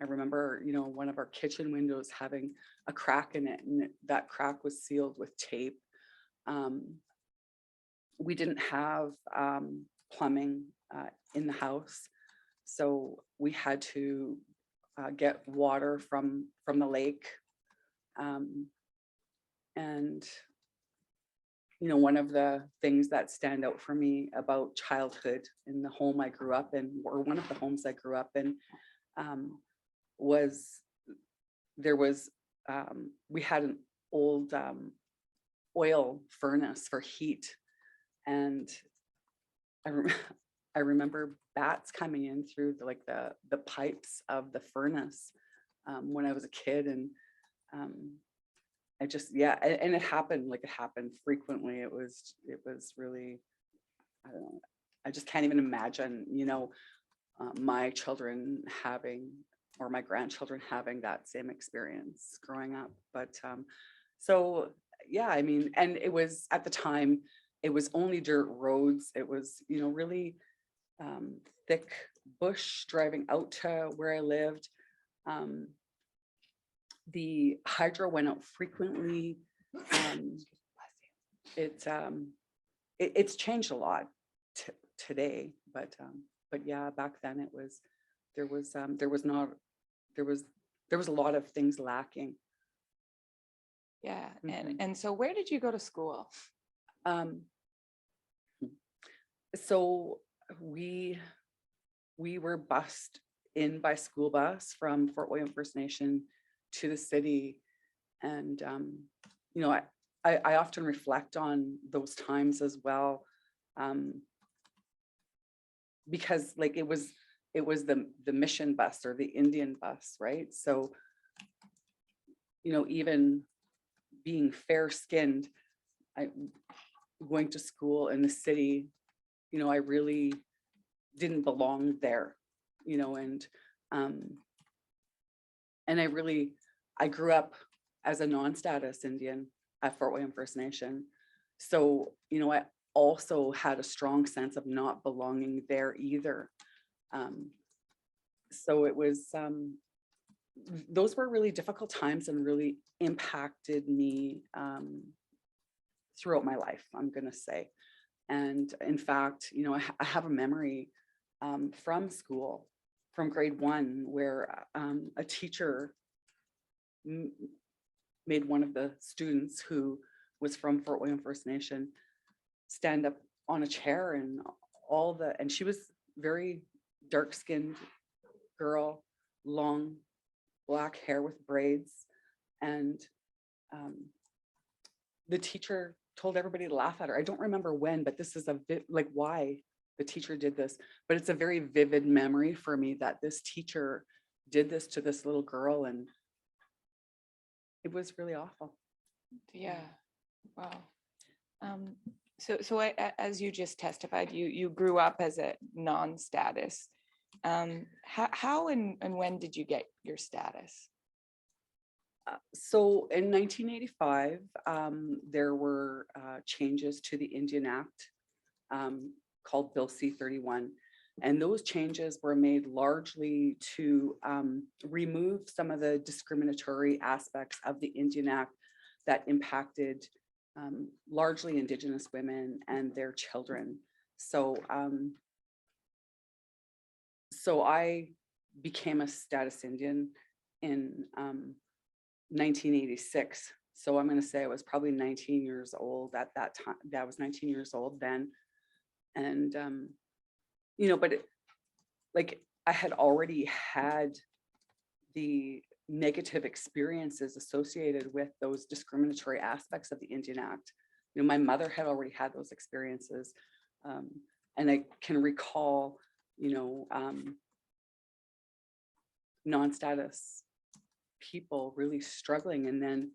remember, you know, one of our kitchen windows having a crack in it, and that crack was sealed with tape. We didn't have plumbing in the house, so we had to get water from the lake. And you know, one of the things that stand out for me about childhood in the home I grew up in, or one of the homes I grew up in, was we had an old oil furnace for heat, and I remember bats coming in through the pipes of the furnace when I was a kid, and I just, yeah, and it happened frequently. It was really, I don't know, I just can't even imagine, you know, my children having, or my grandchildren having that same experience growing up. But so yeah, I mean, and it was at the time, it was only dirt roads. It was, you know, really thick bush driving out to where I lived. The hydro went out frequently. It's changed a lot today, but yeah, back then it was, there was a lot of things lacking. Yeah, Mhm. and so where did you go to school? So we were bused in by school bus from Fort William First Nation to the city. And, you know, I often reflect on those times as well. Because like it was the mission bus or the Indian bus, right? So, you know, even being fair skinned, going to school in the city, you know, I really didn't belong there, you know, and I grew up as a non-status Indian at Fort William First Nation. So, you know, I also had a strong sense of not belonging there either. So it was, those were really difficult times and really impacted me throughout my life, I'm gonna say. And in fact, you know, I have a memory from school, from grade 1, where a teacher made one of the students who was from Fort William First Nation stand up on a chair, and and she was very dark-skinned girl, long black hair with braids. And the teacher told everybody to laugh at her. I don't remember when, but this is a bit like why the teacher did this, but it's a very vivid memory for me that this teacher did this to this little girl, and it was really awful. Yeah. Wow. As you just testified, you grew up as a non-status. How and when did you get your status? So in 1985, there were changes to the Indian Act called Bill C-31. And those changes were made largely to remove some of the discriminatory aspects of the Indian Act that impacted largely Indigenous women and their children. So, so I became a status Indian in 1986. So I'm going to say I was probably 19 years old at that time. That was 19 years old then. And, but like I had already had the negative experiences associated with those discriminatory aspects of the Indian Act. My mother had already had those experiences. And I can recall, non-status people really struggling. And then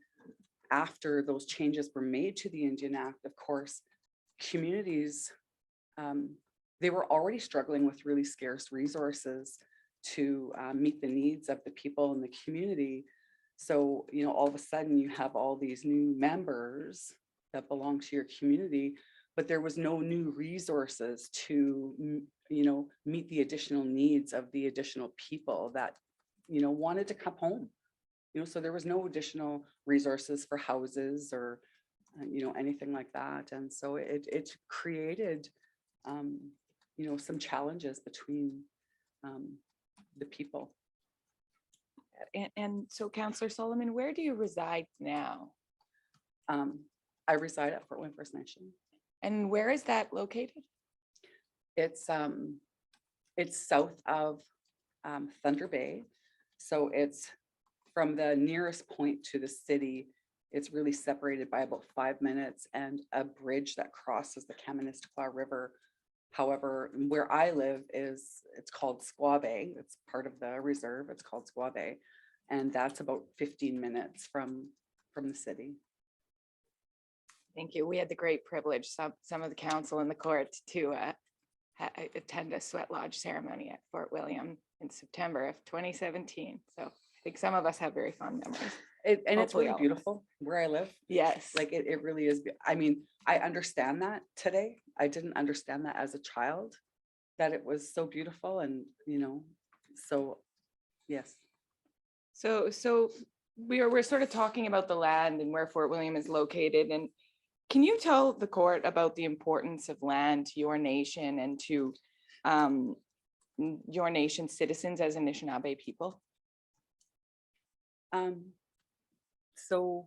after those changes were made to the Indian Act, of course, communities, they were already struggling with really scarce resources to meet the needs of the people in the community. So, all of a sudden you have all these new members that belong to your community, but there was no new resources to, meet the additional needs of the additional people that, wanted to come home. So there was no additional resources for houses or, anything like that. And so it created, some challenges between the people. And so Councillor Solomon, where do you reside now? I reside at Fort Wayne First Nation. And where is that located? It's south of Thunder Bay. So it's from the nearest point to the city. It's really separated by about 5 minutes and a bridge that crosses the Kaministiquia River. However, where I live it's called Squaw Bay. It's part of the reserve. It's called Squaw Bay. And that's about 15 minutes from the city. Thank you. We had the great privilege, some of the council and the court, to attend a sweat lodge ceremony at Fort William in September of 2017. So I think some of us have very fond memories. And it's Hopefully really all of us. beautiful where I live. Yes. Like it really is. I mean, I understand that today. I didn't understand that as a child, that it was so beautiful and, so yes. So we're sort of talking about the land and where Fort William is located. And can you tell the court about the importance of land to your nation and to your nation's citizens as Anishinaabe people? So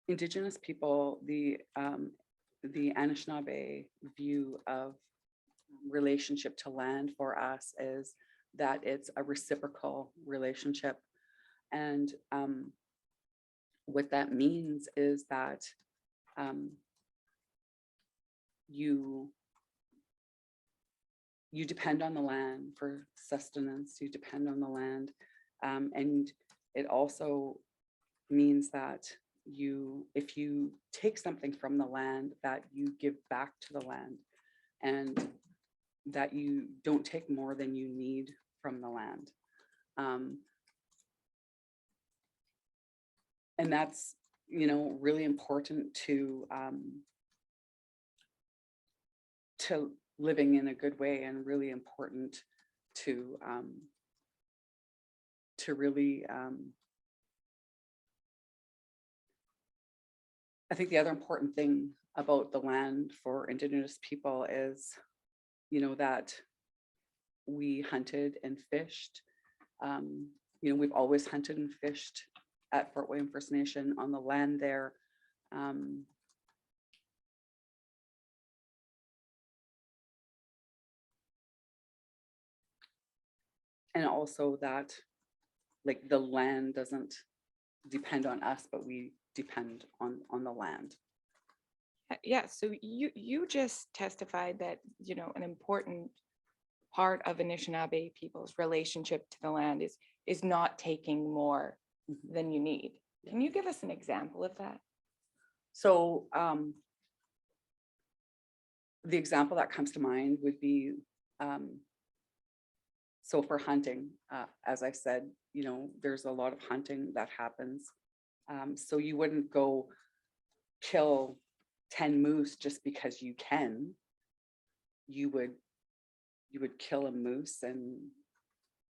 Indigenous people, the Anishinaabe view of relationship to land for us is that it's a reciprocal relationship. And what that means is that you depend on the land for sustenance, you depend on the land. And it also means that if you take something from the land, that you give back to the land, and that you don't take more than you need from the land. And that's, really important to living in a good way, and really important to really, I think the other important thing about the land for Indigenous people is, that we hunted and fished. We've always hunted and fished at Fort William First Nation on the land there. And also that, like, the land doesn't depend on us, but we depend on the land. Yeah, so you just testified that, an important part of Anishinaabe people's relationship to the land is not taking more than you need. Can you give us an example of that? So the example that comes to mind would be, so for hunting, as I said, you know, there's a lot of hunting that happens. So you wouldn't go kill 10 moose just because you can. You would kill a moose and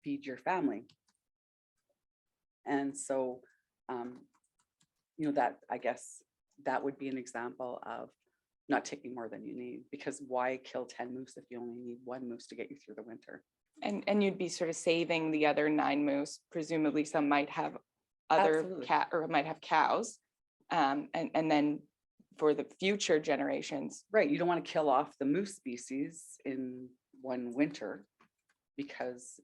feed your family. And so, you know, that, I guess, that would be an example of not taking more than you need, because why kill 10 moose if you only need one moose to get you through the winter? And you'd be sort of saving the other 9 moose. Presumably some might have other Absolutely. cat or might have cows. And then for the future generations, Right, you don't want to kill off the moose species in one winter because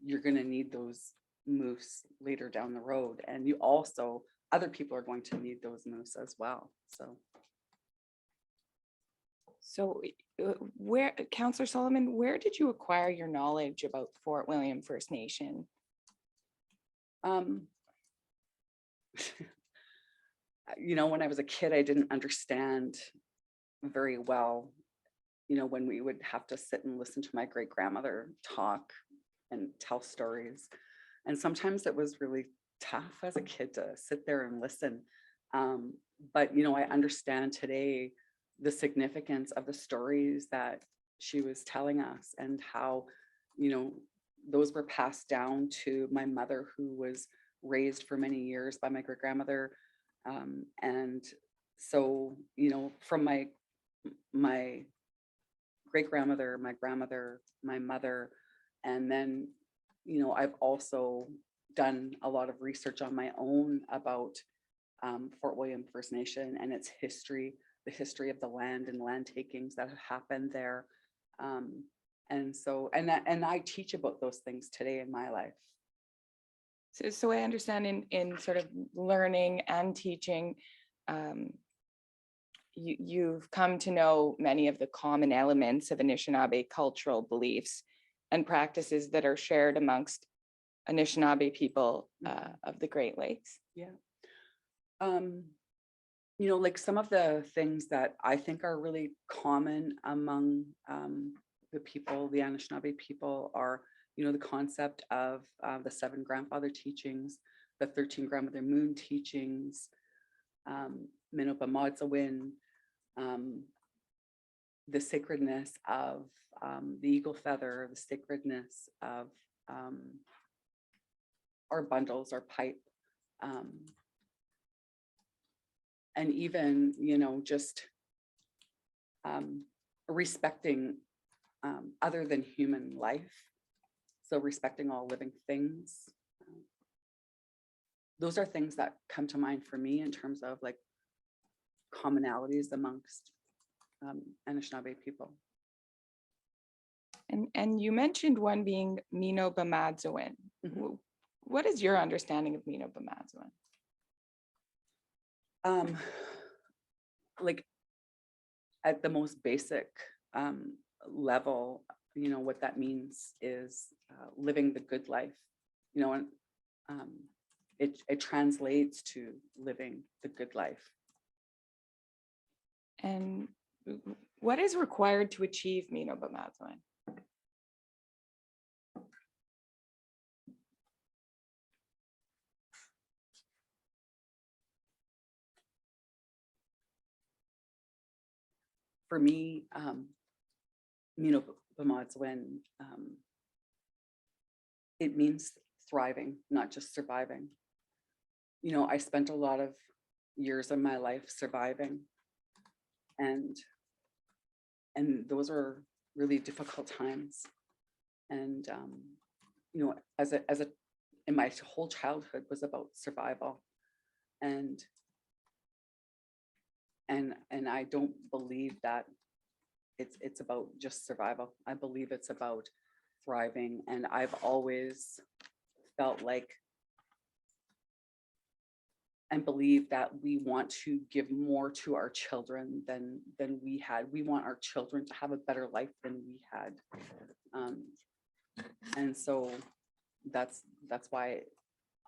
you're going to need those moose later down the road. And you also, other people are going to need those moose as well, so. so where, Councillor Solomon, where did you acquire your knowledge about Fort William First Nation? You know, when I was a kid, I didn't understand very well, you know, when we would have to sit and listen to my great grandmother talk and tell stories. And sometimes it was really tough as a kid to sit there and listen. But, you know, I understand today the significance of the stories that she was telling us and how, you know, those were passed down to my mother, who was raised for many years by my great grandmother. And so, you know, from my great grandmother, my grandmother, my mother, and then, you know, I've also done a lot of research on my own about Fort William First Nation and its history, the history of the land and land takings that have happened there. And so, and I teach about those things today in my life. So I understand in sort of learning and teaching, you've come to know many of the common elements of Anishinaabe cultural beliefs and practices that are shared amongst Anishinaabe people of the Great Lakes. Yeah. You know, like some of the things that I think are really common among the people, the Anishinaabe people, are, you know, the concept of the 7 grandfather teachings, the 13 grandmother moon teachings, Minopa Modzawin, the sacredness of the eagle feather, the sacredness of our bundles, our pipe, and even, you know, just respecting other than human life. So respecting all living things. Those are things that come to mind for me in terms of like commonalities amongst Anishinaabe people. And you mentioned one being Minoba Madzawin. Mhm. What is your understanding of Minoba Madzawin? Like at the most basic level, you know, what that means is living the good life, you know, and it translates to living the good life. And what is required to achieve Minoba Madzawin? For me, Minoba Madzawin, it means thriving, not just surviving. You know, I spent a lot of years of my life surviving, and those are really difficult times. And you know, as a in my whole childhood was about survival, and I don't believe that it's about just survival. I believe it's about thriving, and I've always felt like and believe that we want to give more to our children than we had. We want our children to have a better life than we had. And so that's why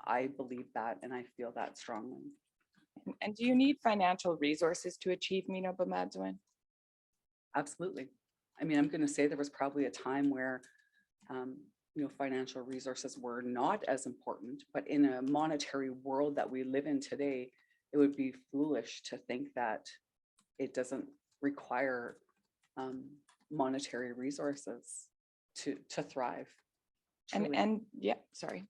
I believe that and I feel that strongly. And do you need financial resources to achieve Minoba-Madswin? Absolutely. I mean, I'm going to say there was probably a time where, financial resources were not as important, but in a monetary world that we live in today, it would be foolish to think that it doesn't require monetary resources to thrive. Truly, And yeah, sorry.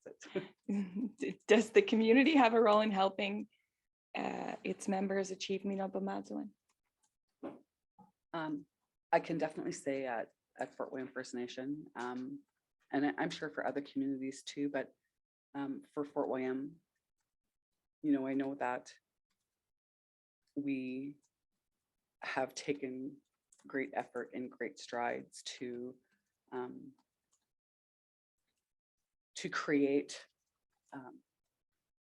that's it. Does the community have a role in helping its members achieve Minoba-Madswin? I can definitely say at Fort William First Nation, and I'm sure for other communities too, but for Fort William, I know that we have taken great effort and great strides to create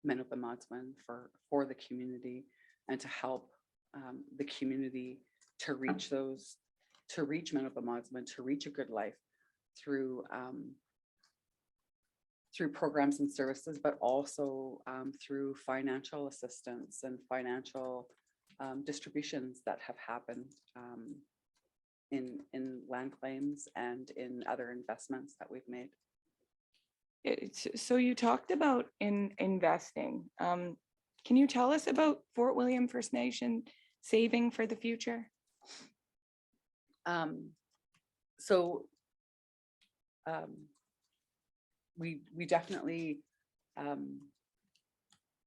Minoba-Madswin for the community and to help the community to reach Minoba-Madswin, to reach a good life through programs and services, but also through financial assistance and financial distributions that have happened in land claims and in other investments that we've made. So you talked about investing. Can you tell us about Fort William First Nation saving for the future? We definitely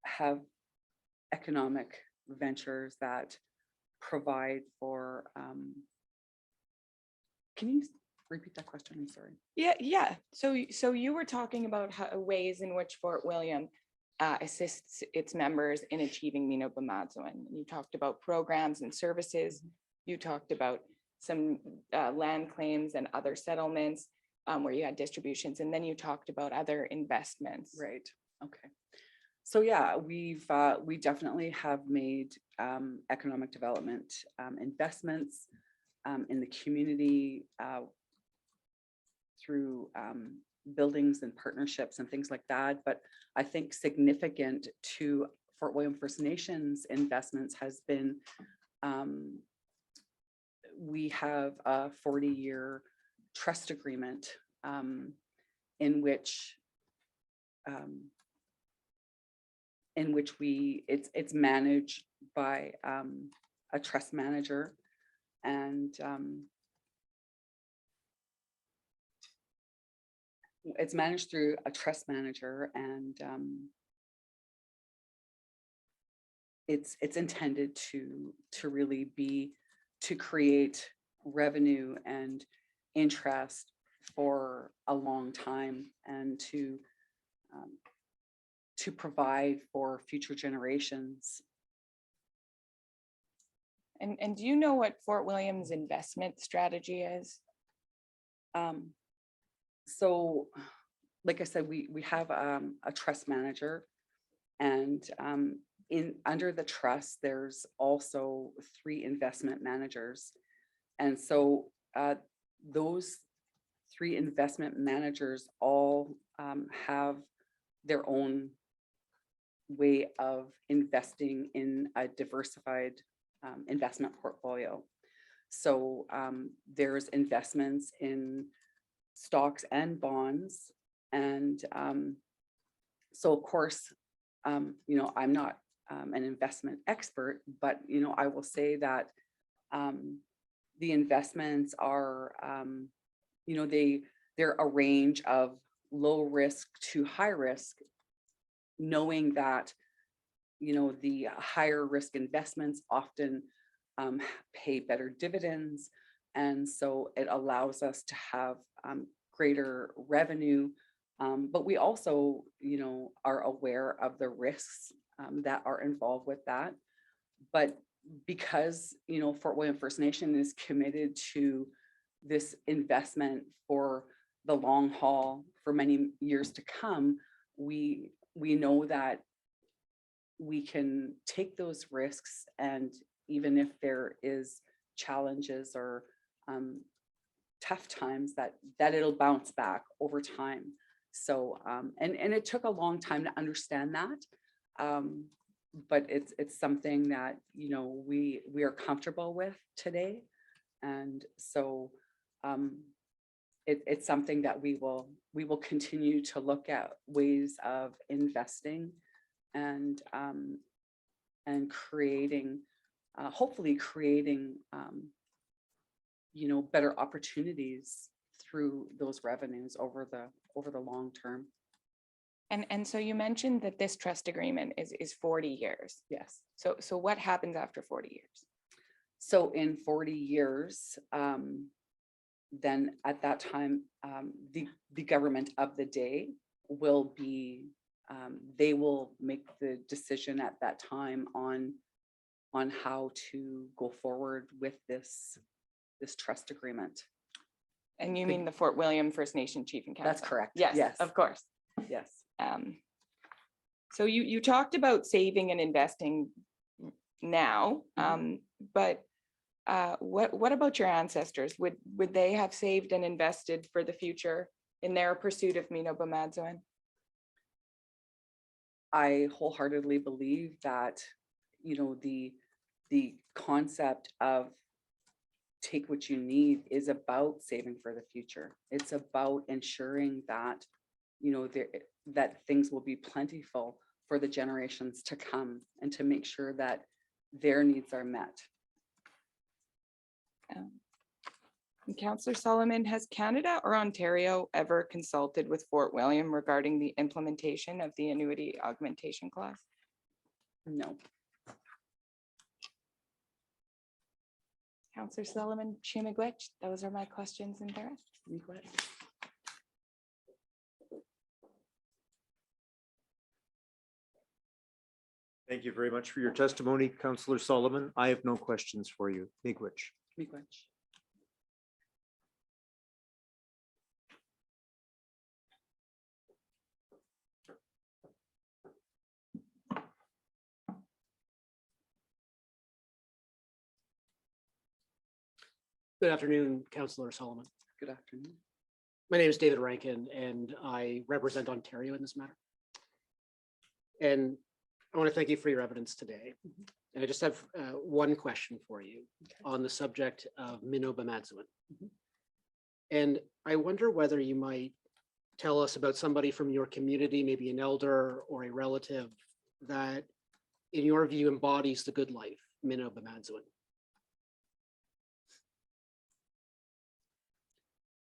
have economic ventures that provide for. Can you repeat that question? I'm sorry. Yeah. So you were talking about ways in which Fort William assists its members in achieving Minoba-Madswin. You talked about programs and services. You talked about some land claims and other settlements where you had distributions, and then you talked about other investments. Right. Okay. So yeah, we definitely have made economic development investments in the community through buildings and partnerships and things like that. But I think significant to Fort William First Nations investments has been we have a 40-year trust agreement in which it's managed by a trust manager, and it's managed through a trust manager, and it's intended to really be to create revenue and interest for a long time, and to provide for future generations. And do you know what Fort William's investment strategy is? So, like I said, we have a trust manager, and under the trust, there's also 3 investment managers. And so those 3 investment managers all have their own way of investing in a diversified investment portfolio. So there's investments in stocks and bonds. And so of course, I'm not an investment expert, but, I will say that the investments are, they're a range of low risk to high risk, knowing that, the higher risk investments often pay better dividends. And so it allows us to have greater revenue. But we also, are aware of the risks that are involved with that. But because, Fort William First Nation is committed to this investment for the long haul for many years to come, we know that we can take those risks, and even if there is challenges or tough times, that it'll bounce back over time. So, and it took a long time to understand that. But it's something that, you know, we are comfortable with today. And so it's something that we will continue to look at ways of investing and creating, hopefully creating, you know, better opportunities through those revenues over the long term. And so you mentioned that this trust agreement is 40 years. Yes. So what happens after 40 years? So in 40 years, then at that time, the government of the day will be, they will make the decision at that time on how to go forward with this trust agreement. And you The- mean the Fort William First Nation Chief and Council? That's correct. Yes, Yes. of course. Yes. So you talked about saving and investing now, but what about your ancestors? Would they have saved and invested for the future in their pursuit of Mino-Bemadzwen? I wholeheartedly believe that, you know, the concept of take what you need is about saving for the future. It's about ensuring that, you know, that things will be plentiful for the generations to come and to make sure that their needs are met. Councillor Solomon, has Canada or Ontario ever consulted with Fort William regarding the implementation of the annuity augmentation clause? No. Councillor Solomon, Chimigwich, those are my questions and there. Thank you very much for your testimony, Councillor Solomon. I have no questions for you. Miigwech. Miigwech. Good afternoon, Councillor Solomon. Good afternoon. My name is David Rankin and I represent Ontario in this matter. And I want to thank you for your evidence today. And I just have one question for you on the subject of Mino-Bemadzwen. And I wonder whether you might tell us about somebody from your community, maybe an elder or a relative that in your view embodies the good life, Mino-Bemadzwen.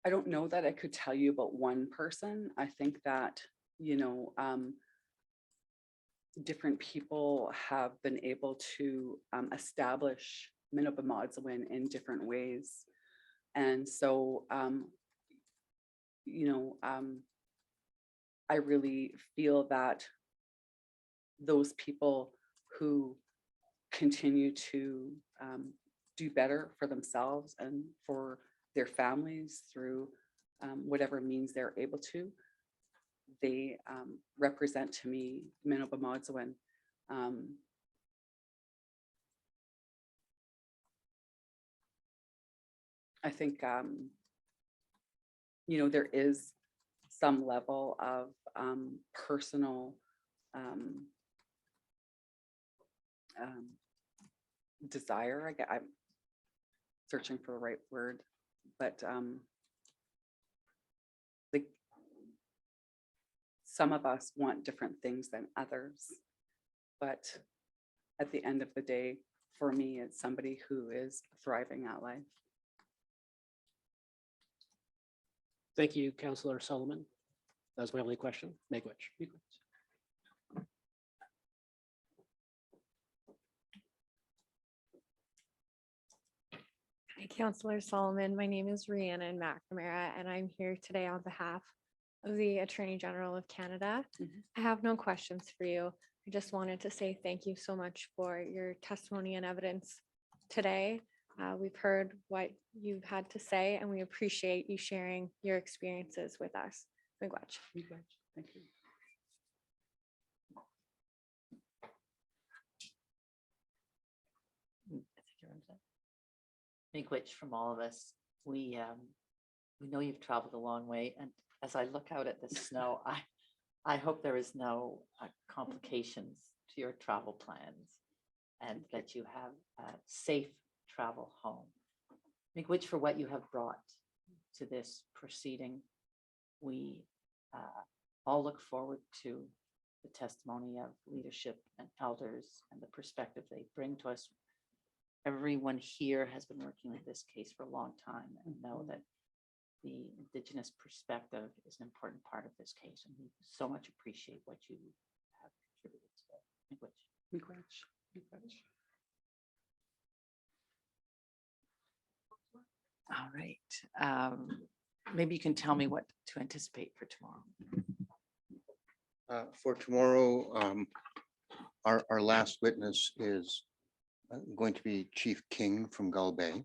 I don't know that I could tell you about one person. I think that, you know, different people have been able to establish Mino-Bemadzwen in different ways. And so, you know, I really feel that those people who continue to do better for themselves and for their families through whatever means they're able to, they represent to me Mino-Bemadzwen. I think, you know, there is some level of personal desire. I'm searching for the right word, but like some of us want different things than others. But at the end of the day, for me, it's somebody who is thriving at life. Thank you, Councillor Solomon. That was my only question. Miigwech. Hi, Councillor Solomon. My name is Rhiannon McNamara, and I'm here today on behalf of the Attorney General of Canada. I have no questions for you. I just wanted to say thank you so much for your testimony and evidence today. We've heard what you've had to say, and we appreciate you sharing your experiences with us. Miigwech. Thank you. Miigwech from all of us. We know you've traveled a long way, and as I look out at the snow, I hope there is no complications to your travel plans and that you have a safe travel home. Miigwech for what you have brought to this proceeding. We all look forward to the testimony of leadership and elders and the perspective they bring to us. Everyone here has been working with this case for a long time and know that the Indigenous perspective is an important part of this case, and we so much appreciate what you have contributed today. Miigwech. Miigwech. All right. Maybe you can tell me what to anticipate for tomorrow. For tomorrow, our last witness is going to be Chief King from Gull Bay.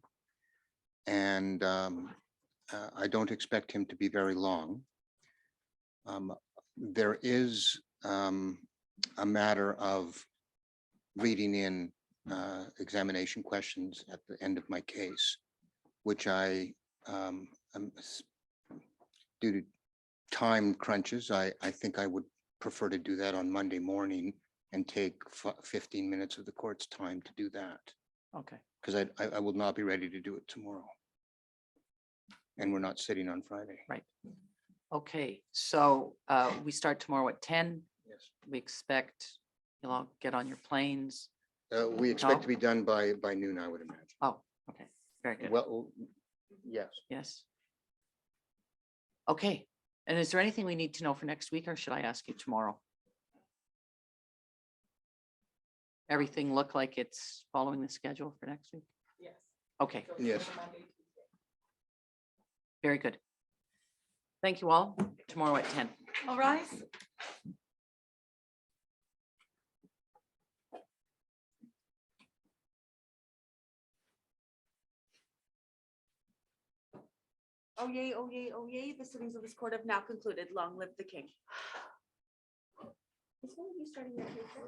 And I don't expect him to be very long. There is a matter of reading in examination questions at the end of my case, which due to time crunches, I think I would prefer to do that on Monday morning and take 15 minutes of the court's time to do that, Okay. because I will not be ready to do it tomorrow. And we're not sitting on Friday. Right. Okay, so we start tomorrow at 10. Yes. We expect you'll all get on your planes. We expect to be done by noon, I would imagine. Oh, okay, very good. Well, yes. Yes. Okay, and is there anything we need to know for next week, or should I ask you tomorrow? Everything look like it's following the schedule for next week? Yes. Okay, Yes. very good. Thank you all. Tomorrow at 10. All rise. Oh yay, oh yay, oh yay, the sittings of this court have now concluded. Long live the king. Is one of you starting your case?